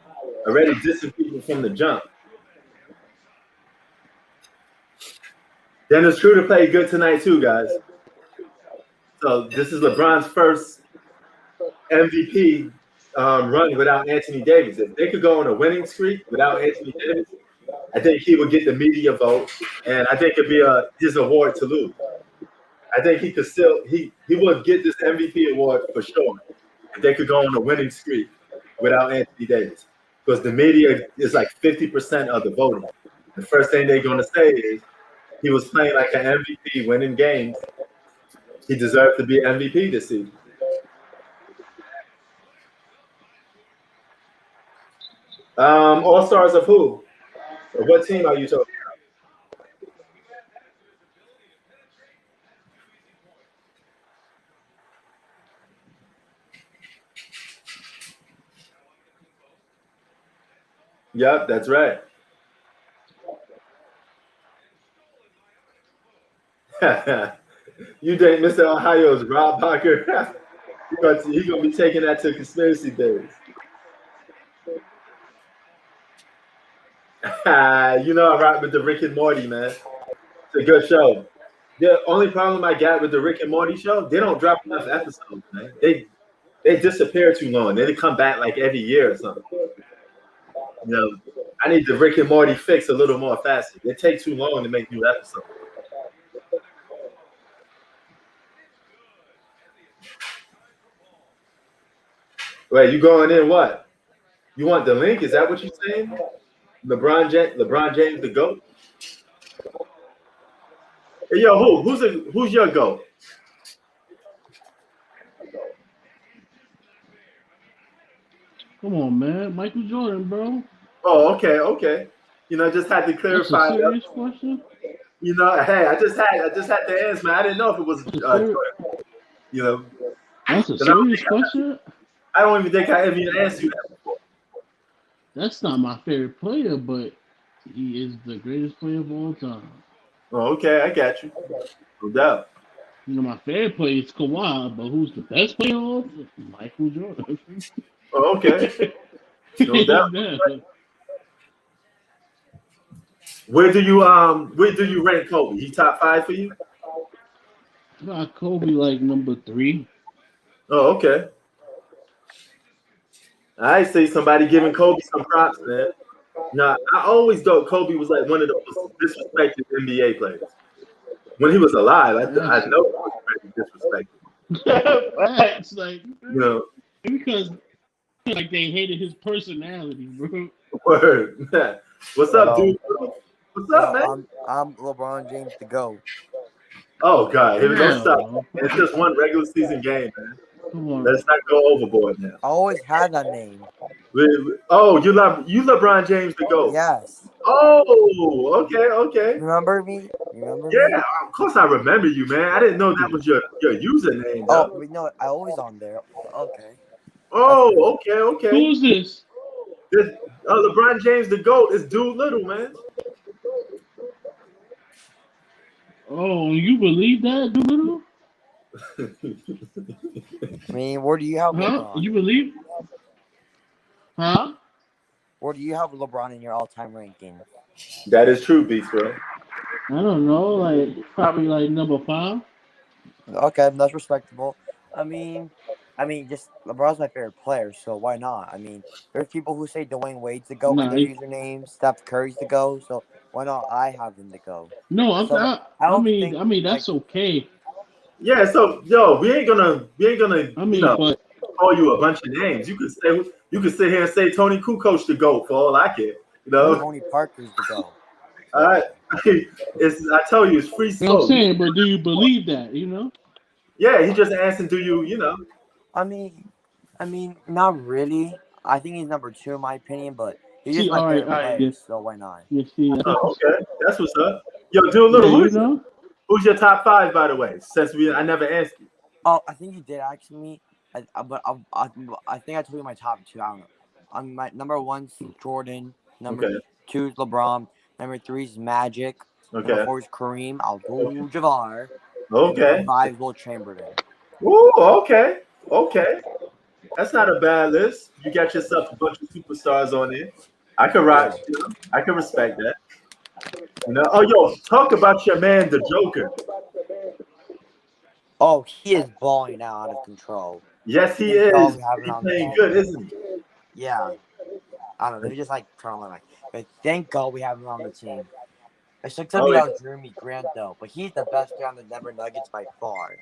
dissing people from the jump. Dennis Schroeder played good tonight too, guys. So this is LeBron's first MVP run without Anthony Davis. If they could go on a winning streak without Anthony Davis, I think he would get the media vote, and I think it'd be his award to lose. I think he could still he would get this MVP award for sure if they could go on a winning streak without Anthony Davis, because the media is like 50% of the voting. The first thing they're going to say is he was playing like an MVP, winning games. He deserved to be MVP this season. All stars of who? Or what team are you talking about? Yep, that's right. You think Mr. Ohio's Rob Parker? He's gonna be taking that to conspiracy theories. You know I rock with the Rick and Morty, man. It's a good show. The only problem I got with the Rick and Morty show, they don't drop enough episodes, man. They disappear too long. They come back like every year or something. You know, I need the Rick and Morty fix a little more faster. It takes too long to make new episodes. Wait, you going in what? You want the link? Is that what you're saying? LeBron James, the GOAT? Hey, yo, who's your GOAT? Come on, man. Michael Jordan, bro. Oh, okay. Just had to That's a clarify. serious question. Hey, I just had to answer, man. I didn't know if it was That's a ser- Jordan. You know, That's a 'cause serious question. I don't even think I ever even asked you that before. That's not my favorite player, but he is the greatest player of all time. Oh, okay, I got you. No doubt. My favorite player is Kawhi, but who's the best player of all time? Michael Jordan. Oh, okay, no doubt. Yeah. Where do you rank Kobe? He top five for you? I got Kobe like number 3. Oh, okay. I see somebody giving Kobe some props, man. Now, I always thought Kobe was like one of the most disrespected NBA players. When he was alive, I That's know he was very disrespected. facts. Like, You know, because like they hated his personality, bro. word. What's up, dude? Hello. What's Yo, up, man? I'm LeBron James to go. Oh God, here we don't stop. No, It's just one regular season game, man. come on. Let's not go overboard now. I always had that name. Oh, you LeBron James to go. Yes. Oh, okay. Remember me? Remember me? Yeah, of course I remember you, man. I didn't know that was your username, Oh, though. wait, no, I always on there. Okay, that's good. Oh, okay. Who's this? This LeBron James the GOAT is Dude Little, man. Oh, you believe that, Doolittle? I mean, where do you have Huh? LeBron? You believe? Huh? Where do you have LeBron in your all-time ranking? That is true, Beast, bro. I don't know. Like probably like number 5. Okay, that's respectable. I mean, just LeBron's my favorite player, so why not? I mean, there's people who say Dwayne Wade's the go in Nah, their username, Steph Curry's the go, so why not I have him to go? no. So I I don't mean, think I mean like that's okay. Yeah, so yo, we ain't gonna I mean, but call you a bunch of names. You could sit here and say Tony Kukoc the GOAT for all I care. Tony Parker's the go. All So right. I tell you, it's free you know what I'm smoke. saying, but do you believe that? Yeah, he just asking, do you? I mean, not really. I think he's number 2 in my opinion, but he's just See, my all favorite right, player, yeah, so why not? yeah. See, I think Oh, okay. That's what's up. Yo, do a yeah, little. Who's your top five, by the way? Since I never asked you. Oh, I think you did ask me, but I think I told you my top 2. I don't know. My number 1's Jordan. Number Okay. 2 is LeBron. Number 3 is Magic. Number Okay. 4 is Kareem Abdul-Jabbar, and number Okay. 5 is Will Chamberlain. Ooh, okay. That's not a bad list. You got yourself a bunch of superstars on there. I can rock. Yeah. I can respect that. Oh, yo, talk about your man, the Joker. Oh, he is balling out of control. Yes, he Thank God is. we have him He's on the playing team. good, isn't he? Yeah. I don't know. They're just like trying to like, but thank God we have him on the team. It sucks to Oh, be yeah. out Jeremy Grant though, but he's the best player on the Denver Nuggets by far.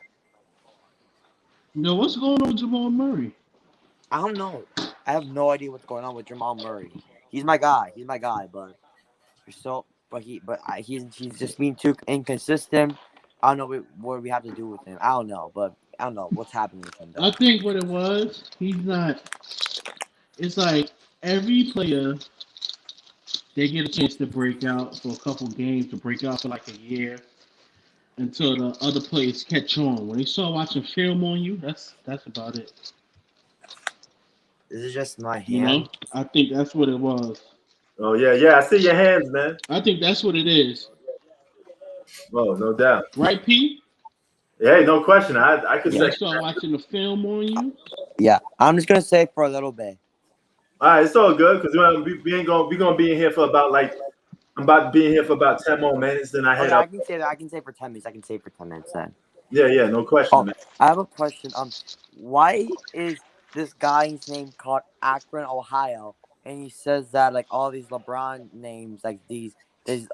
what's going on with Jamal Murray? I don't know. I have no idea what's going on with Jamal Murray. He's my guy. But he's just being too inconsistent. I don't know what we have to do with him. I don't know, but I don't know what's happening with him I though. think what it was, he's not. It's like every player they get a chance to break out for a couple games, to break out for like a year until the other players catch on. When they start watching film on you, that's about it. Is it just my hand? I think that's what it was. Oh, yeah. I see your hands, man. I think that's what it is. Oh, no doubt. Right, P? Hey, no question. I could When say. they start watching the film on you, Yeah, I'm just gonna say for a little bit. All right, it's all good because we ain't gonna be in here for about I'm about to be in here for about 10 more minutes. Then I head Okay, up. I can say that. I can say for 10 minutes. I can say for 10 minutes then. Yeah, no question, Oh, man. I have a question. Why is this guy's name called Akron, Ohio, and he says that like all these LeBron names, like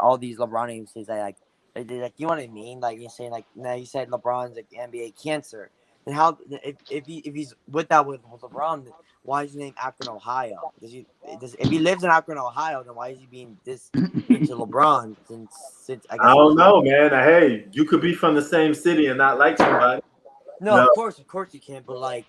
all these LeBron names, he's like you know what I mean? Like you're saying like now you said LeBron's like NBA cancer. And how if he's with LeBron, why is his name Akron, Ohio? If he lives in Akron, Ohio, then why is he being this mean to LeBron? Since I I guess don't know, man. Hey, you could be from the same city and not like somebody. no, No. of course you can, but like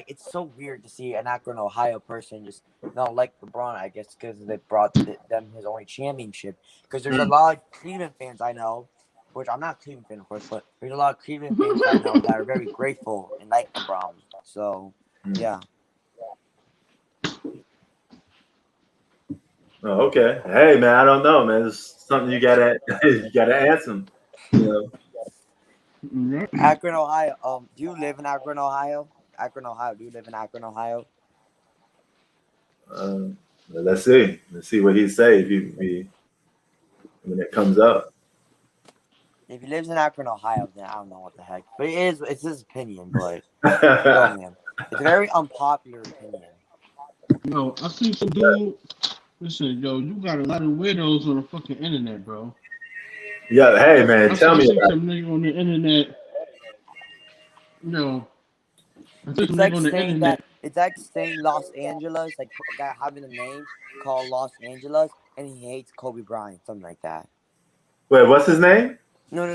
it's so weird to see an Akron, Ohio person just not like LeBron. I guess because they brought them his only championship. Because there's a Mm. lot of Cleveland fans I know, which I'm not a Cleveland fan, of course, but there's a lot of Cleveland fans I know that are very grateful and like LeBron. So yeah. Oh, okay. Hey, man, I don't know, man. It's something you gotta you gotta answer. You Akron, Ohio. Do you live in Akron, Ohio? Akron, Ohio. Do you live in Akron, Ohio? know. Let's see. Let's see what he say when it comes up. If he lives in Akron, Ohio, then I don't know what the heck. But it's his opinion, but go man. It's a very unpopular opinion. Yo, I see some dude. Listen, yo, you got a lot of weirdos on the fucking internet, bro. Yeah. Hey, man, tell I me see about some nigga on the internet. Yo, I see It's some nigga like on the saying internet. that it's like saying Los Angeles, like a guy having a name called Los Angeles, and he hates Kobe Bryant, something like that. it. Wait, what's his name? No.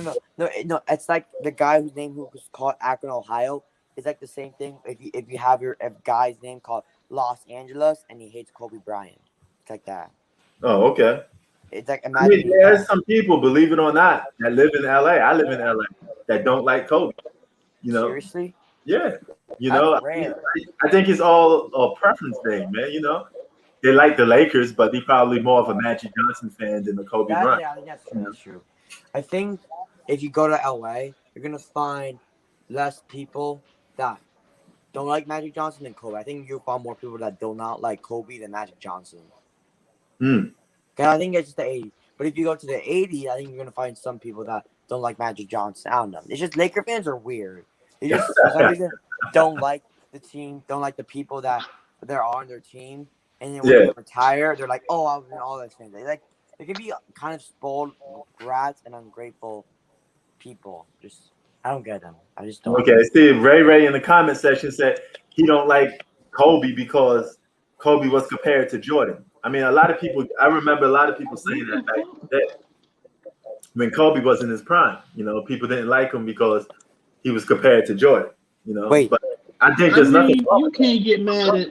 It's like the guy whose name who was called Akron, Ohio. It's like the same thing. If you have your guy's name called Los Angeles and he hates Kobe Bryant, it's like that. Oh, okay. It's like I mean, imagining there's that. some people, believe it or not, that live in LA. I live in LA that don't like Kobe. You know, Seriously, yeah. You that's know, rare. I think it's all a preference thing, man. You know, they like the Lakers, but they probably more of a Magic Johnson fan than a Kobe Bryant. Yeah, I think that's true. You know? That's true. I think if you go to LA, you're gonna find less people that don't like Magic Johnson than Kobe. I think you'll find more people that do not like Kobe than Magic Johnson. Hmm. Cause I think it's just the 80s. But if you go to the 80s, I think you're gonna find some people that don't like Magic Johnson. I don't know. It's just Laker fans are weird. They just for some reason don't like the team, don't like the people that they're on their team. And then when Yeah. they retire, they're like, "Oh, I was in all those things." They can be kind of spoiled brats and ungrateful people. Just I don't get them. I just don't. Okay. See, Ray in the comment section said he don't like Kobe because Kobe was compared to Jordan. I mean, a lot of people. I remember a lot of people saying What that the back fuck? then when Kobe was in his prime. You know, people didn't like him because he was compared to Jordan. You know, Wait, but I think I there's nothing mean, wrong you with that. can't get mad at.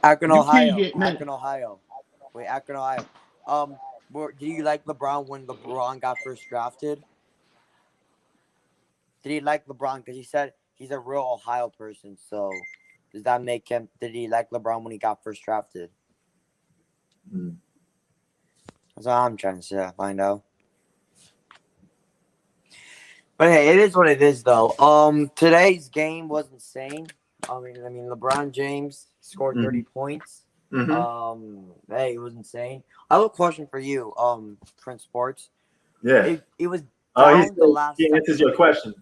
Akron, You can't Ohio. get mad. Akron, Ohio. Wait, Akron, Ohio. Um, do you like LeBron when LeBron got first drafted? Did he like LeBron? Because he said he's a real Ohio person. So does that make him? Did he like LeBron when he got first drafted? Mm. That's what I'm trying to find out. But hey, it is what it is, though. Today's game was insane. I mean, LeBron James scored Mm-hmm. 30 points. Mm-hmm. Hey, it was insane. I have a question for you, Prince Sports. Yeah. It was Oh, down the last he answers second. your question.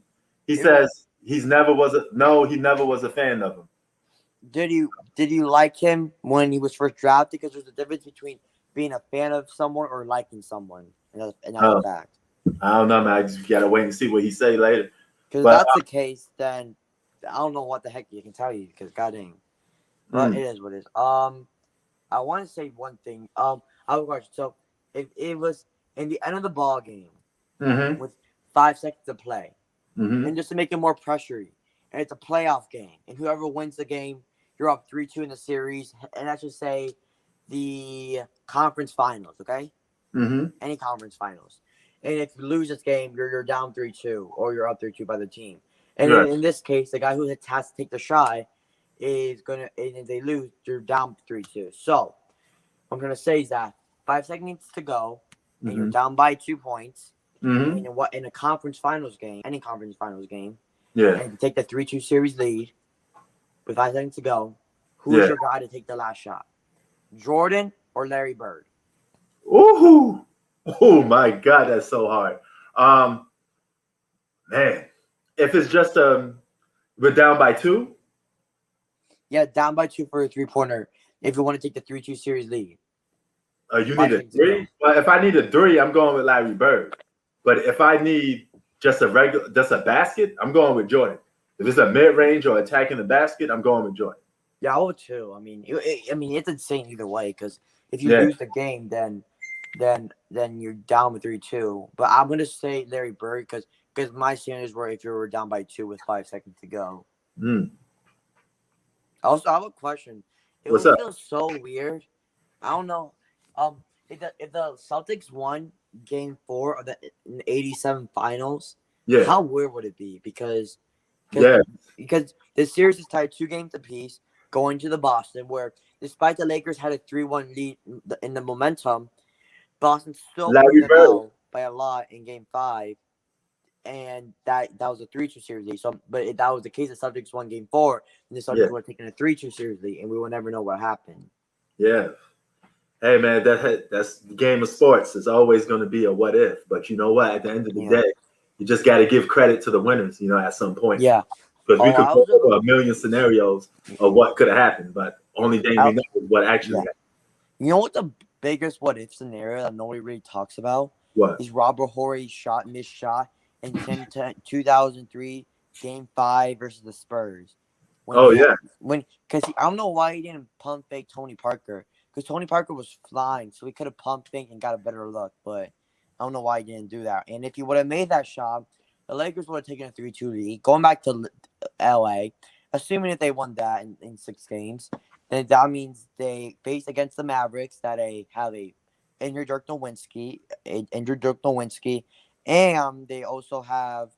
He It was. says he never was a fan of him. Did you like him when he was first drafted? Because there's a difference between being a fan of someone or liking someone, and that's a Oh, fact. I don't know, man. I just gotta wait and see what he say later. Because if But that's the case, then I don't know what the heck you can tell you. Because god dang, but mm, it is what it is. I want to say one thing. I have a question. So if it was in the end of the ball game mm-hmm, with 5 seconds to play, mm-hmm, and just to make it more pressury, and it's a playoff game, and whoever wins the game, you're up 3-2 in the series, and let's just say the conference finals, okay? mm-hmm. Any conference finals. And if you lose this game, you're down 3-2, or you're up 3-2 by the team. And Right. in this case, the guy who has to take the shot is gonna, and if they lose, you're down 3-2. So what I'm gonna say is that 5 seconds to go, and you're Mm-hmm, down by 2 points. mm-hmm. And what in a conference finals game, any conference finals game, Yeah. and you take the 3-2 series lead with 5 seconds to go, who is Yeah. your guy to take the last shot? Jordan or Larry Bird? Ooh. Oh my God, that's so hard. Um, man, if it's just we're down by 2. Yeah, down by 2 for a 3-pointer. If you want to take the 3-2 series lead. You 5 need a seconds to go. 3? Well, if I need a 3, I'm going with Larry Bird. But if I need just a basket, I'm going with Jordan. If it's a mid-range or attacking the basket, I'm going with Jordan. Yeah, I would too. I mean, it's insane either way because if you Yeah. lose the game, then you're down with 3-2. But I'm gonna say Larry Bird because my standards were if you were down by 2 with 5 seconds to go. Mm. Also, I have a question. It What's would up? feel so weird. I don't know. If the Celtics won Game 4 of the 87 finals, Yeah. how weird would it be? Because Yeah. the series is tied 2 games apiece going to the Boston, where despite the Lakers had a 3-1 lead in the momentum, Boston still Larry blew them Bird. out by a lot in Game 5, and that was a 3-2 series lead. So, but if that was the case, the Celtics won Game 4, and the Celtics would have taken a 3-2 series lead, and we will never know what happened. Yeah. Hey, man, that's the game of sports. It's always going to be a what if. But you know what? At the end of the day, you just got to give credit to the winners, at some point. Yeah. Because we could go over a million scenarios of what could have happened, but only thing we know is what actually happened. You know what the biggest what if scenario that nobody really talks about? What? Is Robert Horry's missed shot in 2003 Game 5 versus the Spurs. Because I don't know why he didn't pump fake Tony Parker. Because Tony Parker was flying, so he could have pumped fake and got a better look. But I don't know why he didn't do that. And if he would have made that shot, the Lakers would have taken a 3-2 lead. Going back to LA, assuming if they won that in 6 games, then that means they face against the Mavericks that have a injured Dirk Nowitzki, and they also have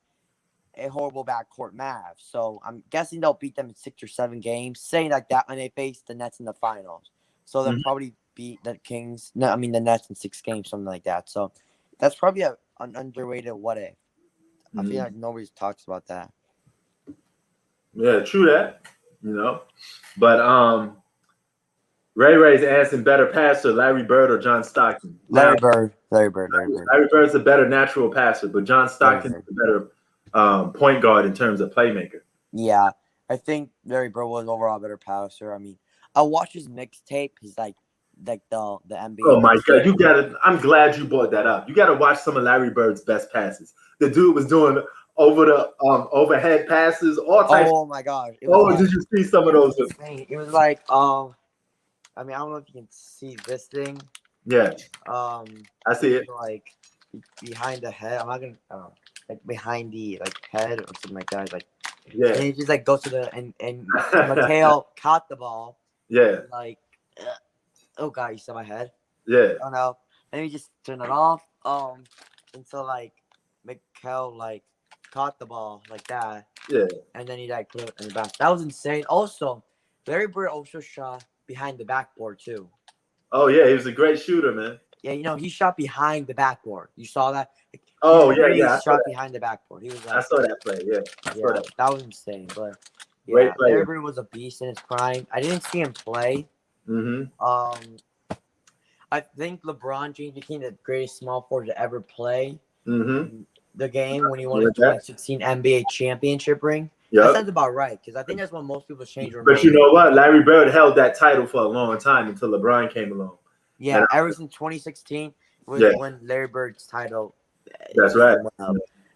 a horrible backcourt Mavs. So I'm guessing they'll beat them in 6 or 7 games, saying like that when they face the Nets in the finals. So they'll probably beat the Nets in 6 games, something like that. So that's probably an underrated what if. I feel like nobody talks about that. Yeah, true that. But Ray Ray's asking better passer, Larry Bird or John Stockton? Larry Bird. Larry Bird's a better natural passer, but John Stockton is a better point guard in terms of playmaker. Yeah, I think Larry Bird was overall a better passer. I mean, I watched his mixtape. He's like the NBA. Oh my God, I'm glad you brought that up. You gotta watch some of Larry Bird's best passes. The dude was doing overhead passes, all types. Oh my gosh! Did you see some of those? It was like I don't know if you can see this thing. Yeah. I see it. Like behind the head. I'm not gonna like behind the head or something like that. Like yeah. And he just goes to the and Mateo caught the ball. Yeah. Oh God, you saw my head. Yeah. Oh no. Let me just turn it off. And so Mikhail caught the ball like that. Yeah. And then he put it in the back. That was insane. Also, Larry Bird also shot behind the backboard too. Oh yeah, he was a great shooter, man. Yeah, he shot behind the backboard. You saw that? He shot behind the backboard. He was I saw that play. Yeah. That was insane. But great player. Larry Bird was a beast in his prime. I didn't see him play. I think LeBron James became the greatest small forward to ever play the game when he won the 2016 NBA championship ring. Yep. That sounds about right because I think that's when most people change. But you know what? Larry Bird held that title for a long time until LeBron came along. Yeah, ever since 2016 was when Larry Bird's title. That's right.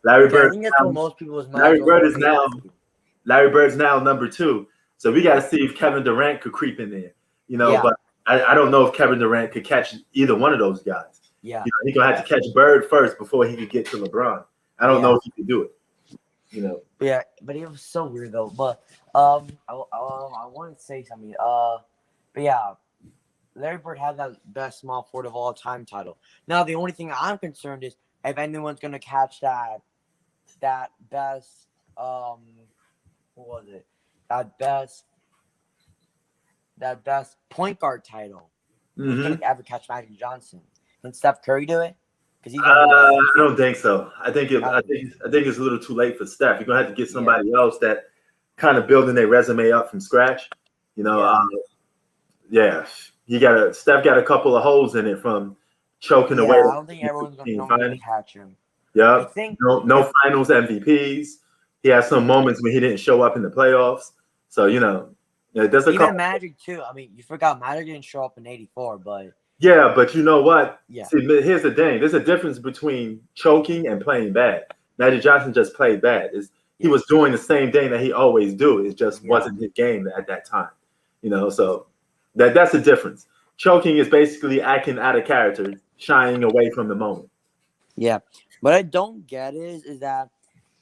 Larry Bird. I think that's what most people's Larry Bird's now number 2. So we got to see if Kevin Durant could creep in there. But I don't know if Kevin Durant could catch either one of those guys. Yeah. He's going to have to catch Bird first before he could get to LeBron. I don't know if he could do it. Yeah, but it was so weird though. But I want to say something. But yeah, Larry Bird had that best small forward of all time title. Now the only thing I'm concerned is if anyone's gonna catch that best what was it? That best point guard title. Who's gonna ever catch Magic Johnson? Can Steph Curry do it? I don't think so. I think it's a little too late for Steph. You're gonna have to get somebody else that kind of building their resume up from scratch. Steph got a couple of holes in it from choking away. I don't think everyone's gonna catch him. Yeah, no finals MVPs. He had some moments when he didn't show up in the playoffs. So Yeah, there's a Even couple. Magic too. I mean, you forgot Magic didn't show up in '84, but Yeah, but you know what? yeah, See, here's the thing. There's a difference between choking and playing bad. Magic Johnson just played bad. He yeah, was doing the same thing that he always do. It just yeah, wasn't his game at that time. So that's the difference. Choking is basically acting out of character, shying away from the moment. yeah. What I don't get is that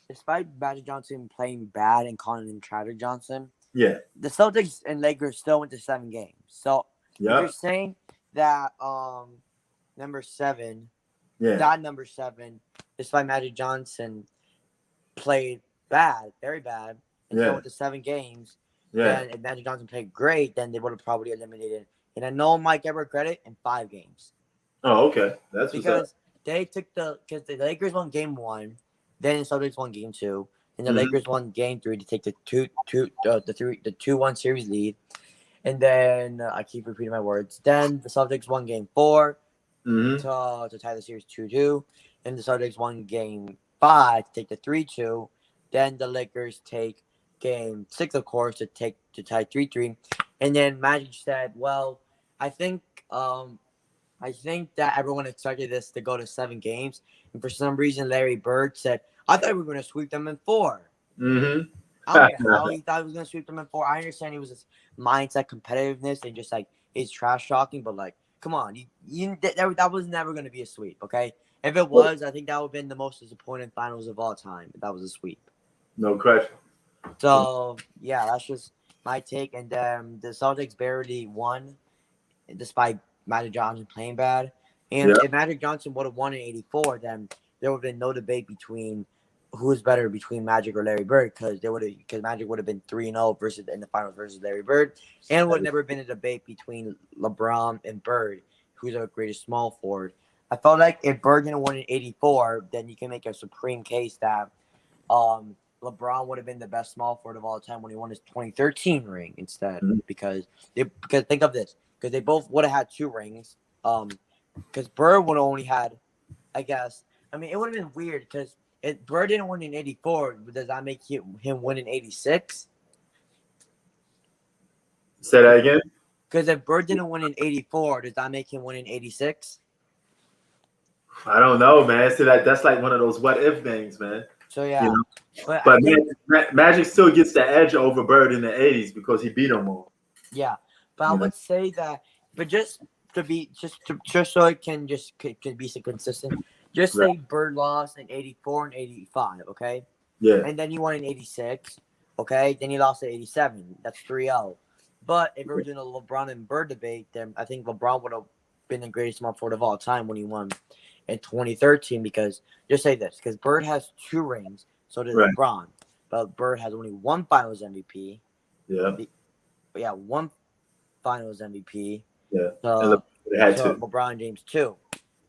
despite Magic Johnson playing bad and calling him Tragic Johnson, Yeah. the Celtics and Lakers still went to 7 games. So if you're Yep. saying that number seven, Yeah. that number seven, despite Magic Johnson played bad, very bad, and still Yeah. went to 7 games, Yeah. then if Magic Johnson played great, then they would have probably eliminated. And I know Mike Ever credit in 5 games. Oh, okay. That's what's up. Because because the Lakers won game 1, then the Celtics won game 2, and the Mhm. Lakers won game 3 to take the 2-1 series lead. And then I keep repeating my words. Then the Celtics won game 4 Mhm. to tie the series 2-2. And the Celtics won game 5 to take the 3-2. Then the Lakers take game 6, of course, to tie 3-3. And then Magic said, "Well, I think that everyone expected this to go to 7 games, and for some reason, Larry Bird said, I thought we were going to sweep them in 4. Mhm. I don't get how he thought he was going to sweep them in 4. I understand he was his mindset, competitiveness, and just like he's trash talking, but like, come on, that was never going to be a sweep, okay? If it was, I think that would have been the most disappointing finals of all time if that was a sweep. No question. So, yeah, that's just my take. And the Celtics barely won despite Magic Johnson playing bad. And Yeah. if Magic Johnson would have won in '84, then there would have been no debate between who's better between Magic or Larry Bird, because Magic would have been 3-0 versus in the finals versus Larry Bird, and would have never been a debate between LeBron and Bird, who's the greatest small forward. I felt like if Bird didn't win in '84, then you can make a supreme case that LeBron would have been the best small forward of all time when he won his 2013 ring instead, Mhm. because think of this, because they both would have had 2 rings. Because Bird would have only had, I guess. I mean, it would have been weird because if Bird didn't win in '84, does that make him win in '86? Say that again. Because if Bird didn't win in '84, does that make him win in '86? I don't know, man. See that's like one of those what if things, man. So You yeah, know? but I But think Magic still gets the edge over Bird in the '80s because he beat him all. yeah, but I You know? would say that, but just so it can be so consistent. Just Right. say Bird lost in '84 and '85, okay? Yeah. And then he won in '86, okay? Then he lost in '87. That's 3-0. But if we were doing a LeBron and Bird debate, then I think LeBron would have been the greatest small forward of all time when he won in 2013. Because just say this, because Bird has 2 rings, so does Right. LeBron. But Bird has only 1 Finals MVP. Yeah. But yeah, 1 Finals MVP. Yeah. So, And they had so to. LeBron James 2.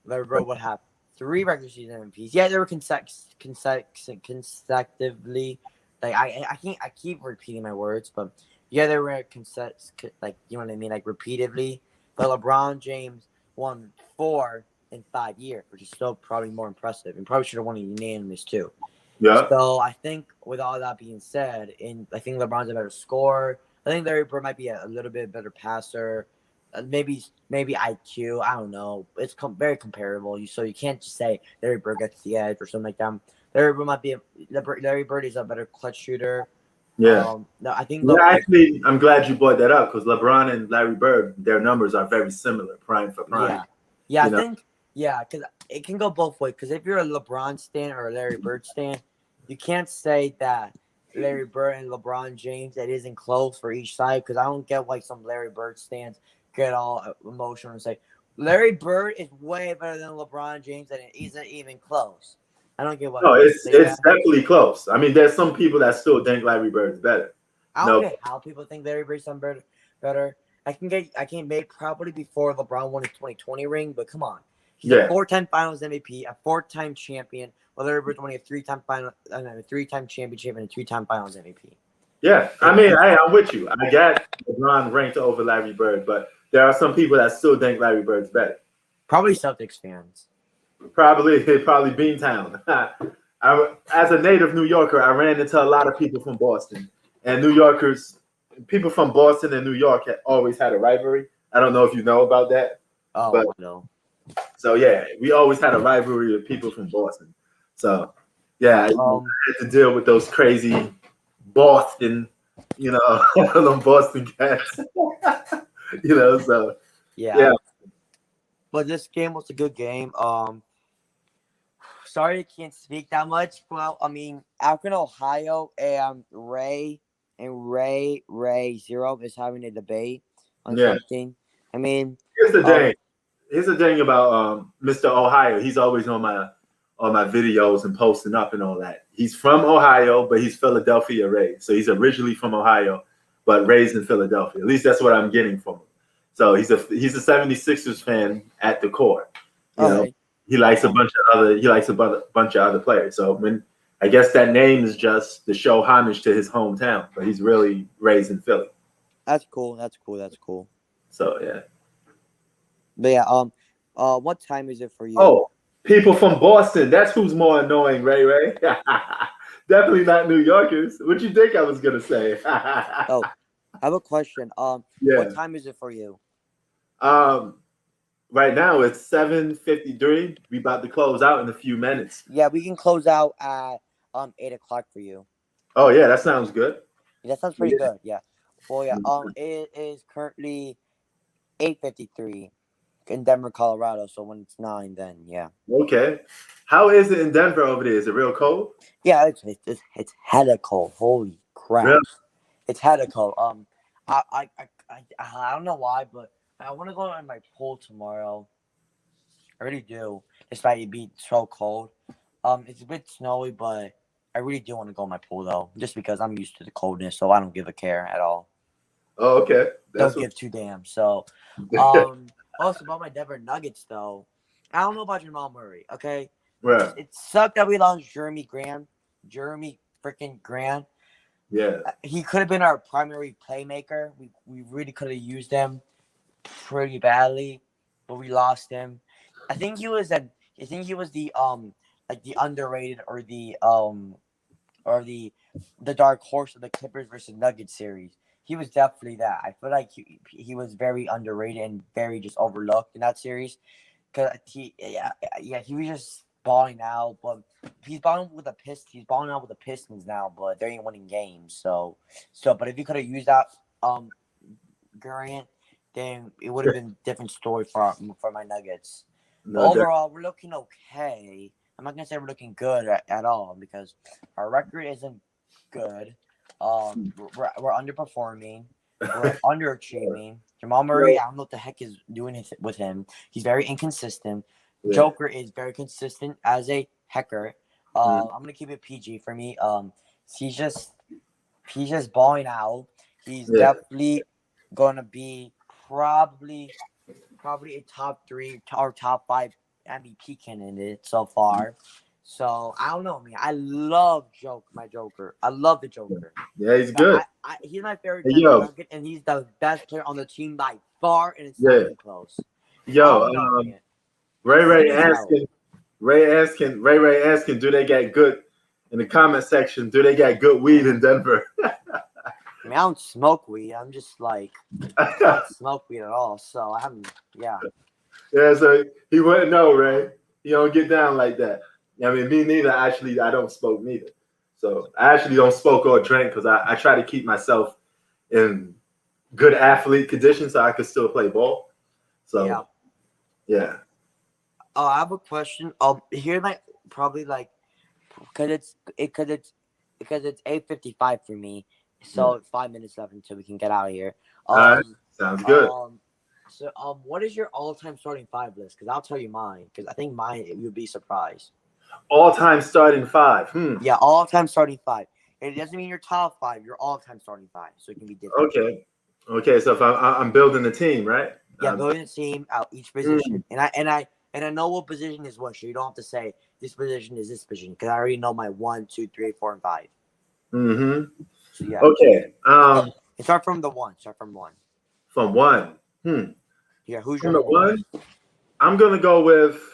Larry Bird would have 3 regular season MVPs. Yeah, they were consecutively. Like I keep repeating my words, but yeah, they were like, you know what I mean, like repeatedly. But LeBron James won 4 in 5 years, which is still probably more impressive, and probably should have won a unanimous too. Yeah. So I think with all that being said, I think LeBron's a better scorer. I think Larry Bird might be a little bit better passer. Maybe IQ. I don't know. It's very comparable. So you can't just say Larry Bird gets the edge or something like that. Larry Bird is a better clutch shooter. Yeah. No, I think Yeah, actually, I'm glad you brought that up because LeBron and Larry Bird, their numbers are very similar, prime for prime. Yeah. You know? Think because it can go both ways. Because if you're a LeBron stan or a Larry Bird stan, you can't say that Larry Bird and LeBron James that isn't close for each side. Because I don't get why some Larry Bird stans get all emotional and say Larry Bird is way better than LeBron James and it isn't even close. I don't get why. No, it's that. definitely close. I mean, there's some people that still think Larry Bird's better. I don't get how people think Larry Bird's better. I can make probably before LeBron won his 2020 ring, but come on. He's a 4-time Finals MVP, a 4-time champion. Well, Larry Bird's only a 3-time a 3-time championship, and a 3-time Finals MVP. Yeah, I mean, I'm with you. I got LeBron ranked over Larry Bird, but there are some people that still think Larry Bird's better. Probably Celtics fans. Probably Beantown. As a native New Yorker, I ran into a lot of people from Boston, and New Yorkers people from Boston and New York had always had a rivalry. I don't know if you know about that. Oh, But I know. so yeah, we always had a rivalry with people from Boston. So yeah, I had to deal with those crazy Boston, them Boston cats. So Yeah. yeah. But this game was a good game. Sorry I can't speak that much. Well, I mean, Akron, Ohio, and Ray Zero is having a debate on Yeah. something. I mean, Here's the thing. Here's the thing about Mr. Ohio. He's always on my videos and posting up and all that. He's from Ohio, but he's Philadelphia raised. So he's originally from Ohio, but raised in Philadelphia. At least that's what I'm getting from him. So he's a 76ers fan at the core. He likes a bunch of other players. So when I guess that name is just to show homage to his hometown, but he's really raised in Philly. That's cool. So yeah. But yeah, what time is it for you? Oh, people from Boston. That's who's more annoying, Ray. Definitely not New Yorkers. What you think I was gonna say? Oh, I have a question. Yeah. What time is it for you? Right now it's 7:53. We about to close out in a few minutes. Yeah, we can close out at 8 o'clock for you. Oh yeah, that sounds good. That sounds pretty good. Yeah. Well, yeah. It is currently 8:53 in Denver, Colorado. So when it's 9, then yeah. Okay. How is it in Denver over there? Is it real cold? Yeah, it's hella cold. Holy crap! Really? It's hella cold. I don't know why, but I want to go in my pool tomorrow. I really do, despite it being so cold. It's a bit snowy, but I really do want to go in my pool though, just because I'm used to the coldness, so I don't give a care at all. Oh, okay. Don't give two damn. So, also about my Denver Nuggets though, I don't know about Jamal Murray. Okay, right. It sucked that we lost Jeremy freaking Grant. Yeah, he could have been our primary playmaker. We really could have used him pretty badly, but we lost him. I think he was the like the underrated or the dark horse of the Clippers versus Nuggets series. He was definitely that. I feel like he was very underrated and very just overlooked in that series because he was just balling out. But he's balling out with the Pistons now, but they ain't winning games. So but if you could have used that Grant, then it would have been a different story for my Nuggets. Overall, we're looking okay. I'm not gonna say we're looking good at all because our record isn't good. We're underperforming. We're underachieving. Jamal Murray, I don't know what the heck is doing with him. He's very inconsistent. Yeah. Joker is very consistent as a hacker. I'm gonna keep it PG for me. He's just balling out. He's definitely gonna be probably a top 3 or top 5 MVP candidate so far. So I don't know, man. I love my Joker. I love the Joker. Yeah, he's good. He's my favorite Nugget, and he's the best player on the team by far, and it's not even close. Ray asking, do they get good in the comment section? Do they get good weed in Denver? I mean, I don't smoke weed. I'm just like, I don't smoke weed at all. So I haven't, yeah. Yeah, so he wouldn't know, Ray. You don't get down like that. I mean, me neither. Actually, I don't smoke neither. So I actually don't smoke or drink because I try to keep myself in good athlete condition so I could still play ball. So, yeah. Oh, I have a question. Here might probably like, because it's 8:55 for me. So 5 minutes left until we can get out of here. Sounds good. So, what is your all-time starting 5 list? Because I'll tell you mine. Because I think mine, you'd be surprised. All-time starting 5. Yeah, all-time starting 5. It doesn't mean your top 5. Your all-time starting 5. So it can be different. Okay. So if I'm building a team, right? Yeah, building a team out each position, and I know what position is what. So you don't have to say this position is this position because I already know my 1, 2, 3, 4, and 5. Mm-hmm. So yeah. Okay. Start from the 1. Start from 1. From 1. Yeah. Who's from your the 1? I'm gonna go with.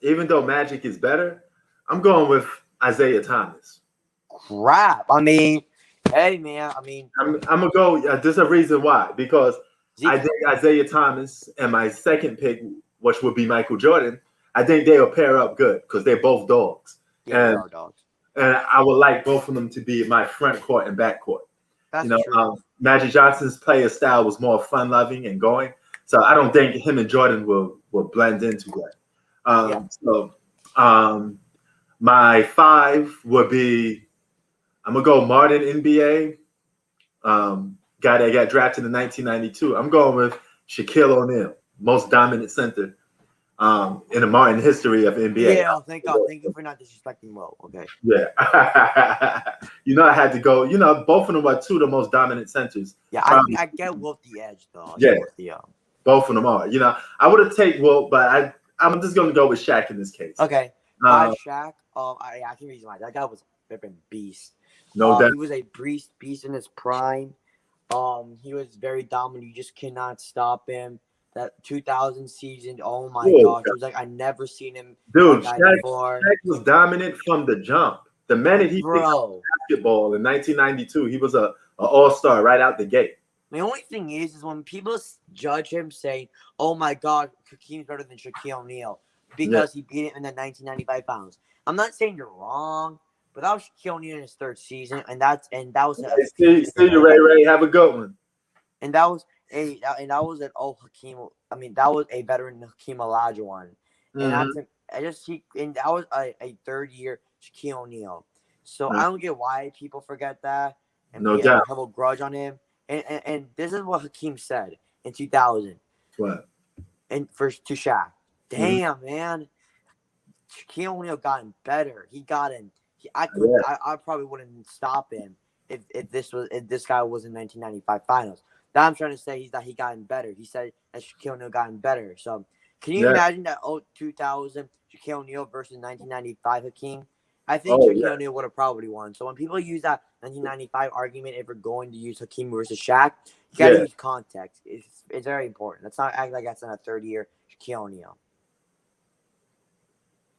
Even though Magic is better, I'm going with Isaiah Thomas. Crap. I mean, Hey, man. I mean, I'm gonna go. There's a reason why. Because I Zeke, think Isaiah Thomas and my second pick, which would be Michael Jordan, I think they'll pair up good because they're both dogs, yeah, they and are dogs. I would like both of them to be my front court and back court. That's true. Magic Johnson's player style was more fun loving and going, so I don't think him and Jordan will blend into that. Yeah. So my five would be I'm gonna go Martin NBA. Guy that got drafted in 1992. I'm going with Shaquille O'Neal, most dominant center in the modern history of NBA. Yeah, thank God. Thank you for not disrespecting Will. Okay. Yeah. I had to go. Both of them are two of the most dominant centers. Yeah, I get Wolf the edge though. Yeah. Both of them are. I would have taken Wilt, but I'm just going to go with Shaq in this case. Okay. By Shaq, I can reason why that guy was a flipping beast. No doubt. He was a beast in his prime. He was very dominant. You just cannot stop him. That 2000 season, oh my gosh, it was like I never seen him. Dude, Shaq was dominant from the jump. The minute he picked Bro. up basketball in 1992, he was an all-star right out the gate. The only thing is when people judge him saying, "Oh my God, Hakeem's better than Shaquille O'Neal," because he beat him in the 1995 finals. I'm not saying you're wrong, but that was Shaquille O'Neal in his third season, and that was See you, Ray. Have a good one. And that was an old Hakeem. I mean, that was a veteran Hakeem Olajuwon, and that was a third year Shaquille O'Neal. So I don't get why people forget that and have a grudge on him. And this is what Hakeem said in 2000. What? And first to Shaq. Damn, man. Shaquille O'Neal gotten better. He got in. I probably wouldn't stop him if this guy was in 1995 finals. That I'm trying to say is that he gotten better. He said that Shaquille O'Neal gotten better. So can you imagine that 2000 Shaquille O'Neal versus 1995 Hakeem? I think Shaquille O'Neal would have probably won. So when people use that 1995 argument, if we're going to use Hakeem versus Shaq, you got to use context. It's very important. Let's not act like that's in a third year Shaquille O'Neal.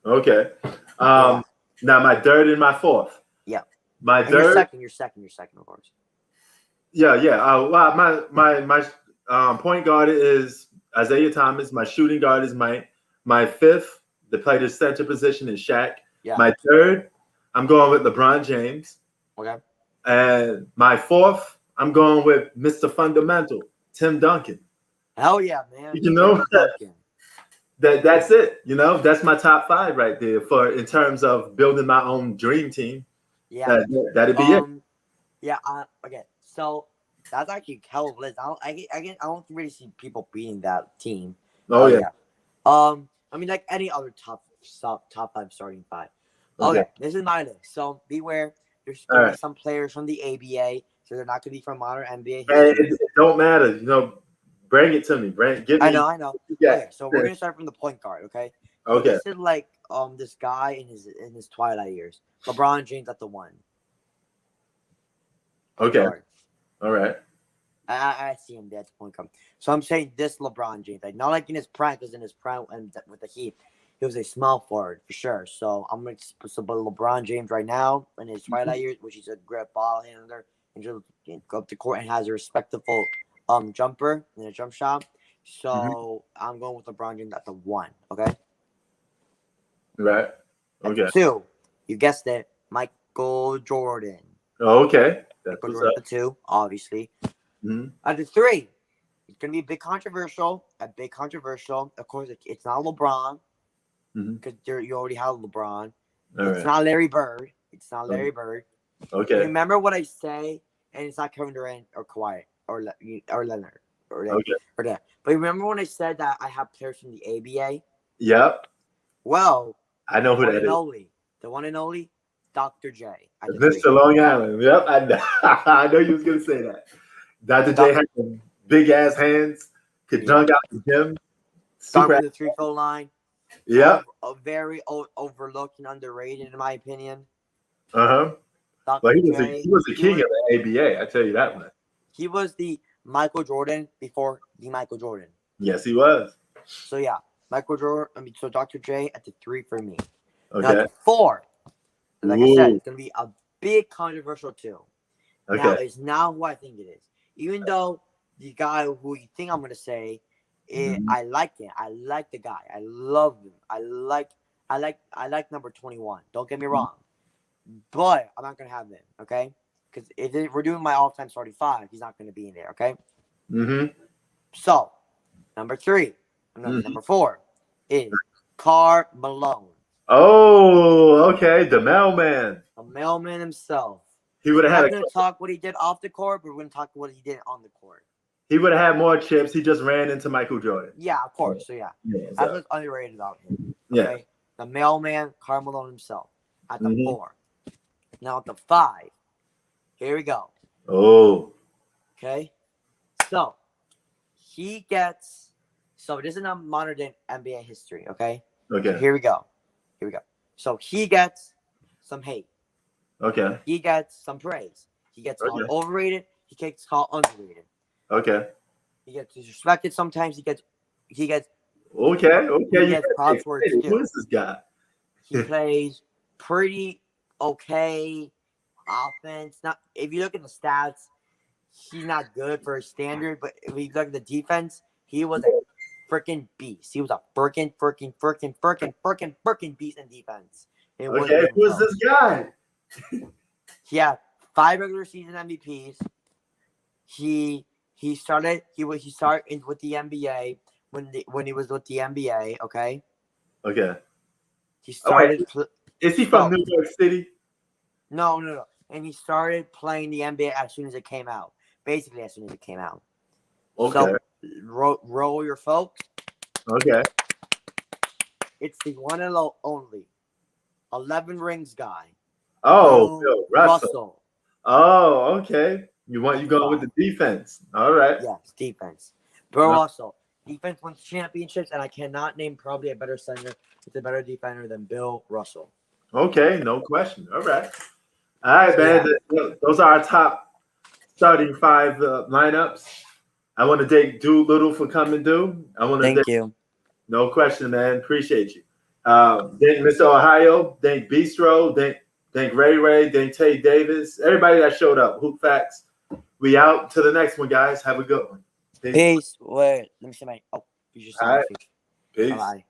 Okay. Now my third and my fourth. Yeah. My and third. You're second, of course. Yeah. My point guard is Isaiah Thomas. My shooting guard is my fifth. They play the center position is Shaq. Yeah. My third, I'm going with LeBron James. Okay. And my fourth, I'm going with Mr. Fundamental, Tim Duncan. Hell yeah, man. That's it. That's my top five right there in terms of building my own dream team. Yeah. That'd be it. Yeah. Okay. So that's actually hell of a list. I don't really see people beating that team. Oh yeah. I mean, like any other top five starting five. Okay, this is my list. So beware. There's going to be some players from the ABA, so they're not going to be from modern NBA. It don't matter. Bring it to me. Give me. I know. Yeah. Okay, so we're going to start from the point guard. Okay. Okay. So this is like this guy in his twilight years. LeBron James at the one. Okay. All right. I see him there at the point guard. So I'm saying this LeBron James, like not like in his prime, because in his prime and with the Heat, he was a small forward for sure. So I'm going to put LeBron James right now in his twilight years, which is a great ball handler, and just go up the court and has a respectable jumper and a jump shot. So I'm going with LeBron James at the one. Okay. Right. Okay. At two, you guessed it, Michael Jordan. Oh, okay. That's Michael Jordan at the two, obviously. At the three, it's going to be a big controversial. Of course, it's not LeBron. Because you already have LeBron. It's not Larry Bird. Okay. Remember what I say, and it's not Kevin Durant or Kawhi or Leonard or that. But remember when I said that I have players from the ABA? Yep. Well, I know who that is. The one and only Dr. J. Mr. Long Island. Yep. I know you was gonna say that. Dr. J had some big ass hands. Could dunk out the gym. Super the 3-foot line. Yeah. Very overlooked and underrated, in my opinion. But he was the king of the ABA, I tell you that much. He was the Michael Jordan before the Michael Jordan. Yes, he was. So yeah, Michael Jordan. So Dr. J at the three for me. Okay. Now at the four, like I said, it's gonna be a big controversial too. Now Okay. is now who I think it is. Even though the guy who you think I'm gonna say, I like him. I like the guy. I love him. I like number 21. Don't get me wrong, but I'm not gonna have him. Okay, because if we're doing my all-time starting 5, he's not gonna be in there. Okay. Mm-hmm. So number 3, number 4 is Karl Malone, Oh, okay. The mailman. a mailman himself. He would We're have had not going to talk what he did off the court, but we're going to talk what he did on the court. he would have had more chips. He just ran into Michael Jordan. Yeah, of course. So, yeah. That's what's underrated about him. Okay? Yeah. The mailman, Karl Malone himself, at the Mhm. 4. Now, at the 5, here we go. Oh. Okay? So, he gets... So, this is not modern day NBA history, okay? Okay. So here we go. So, he gets some hate. Okay. He gets some praise. He gets called overrated. He gets called underrated. Okay. He gets disrespected sometimes. He gets Okay. he gets props for his Who skills. is this guy? He plays pretty okay offense. Not if you look at the stats, he's not good for his standard. But if you look at the defense, he was a freaking beast. He was a freaking beast in defense. Okay. Who is this guy? He had 5 regular season MVPs. He started with the NBA when he was with the NBA. Okay. Okay. He started. Is he from New York City? No. And he started playing the NBA as soon as it came out. Basically, as soon as it came out. Okay. So, roll your folks. Okay. It's the one and only 11 rings guy. Oh, Bill Russell. Oh, okay. You going with the defense? All right. Yes, defense. Bill Russell. Defense wins championships, and I cannot name probably a better center with a better defender than Bill Russell. Okay, no question. All right, man. Yeah. Those are our top starting 5 lineups. I want to thank Doolittle for coming, dude. Thank you. No question, man. Appreciate you. Thank Mr. Ohio. Thank Bistro. Thank Ray. Thank Tay Davis. Everybody that showed up. Hoop Facts. We out to the next one, guys. Have a good one. Peace. Wait, let me see my. Oh, you just. All right. Peace. Bye.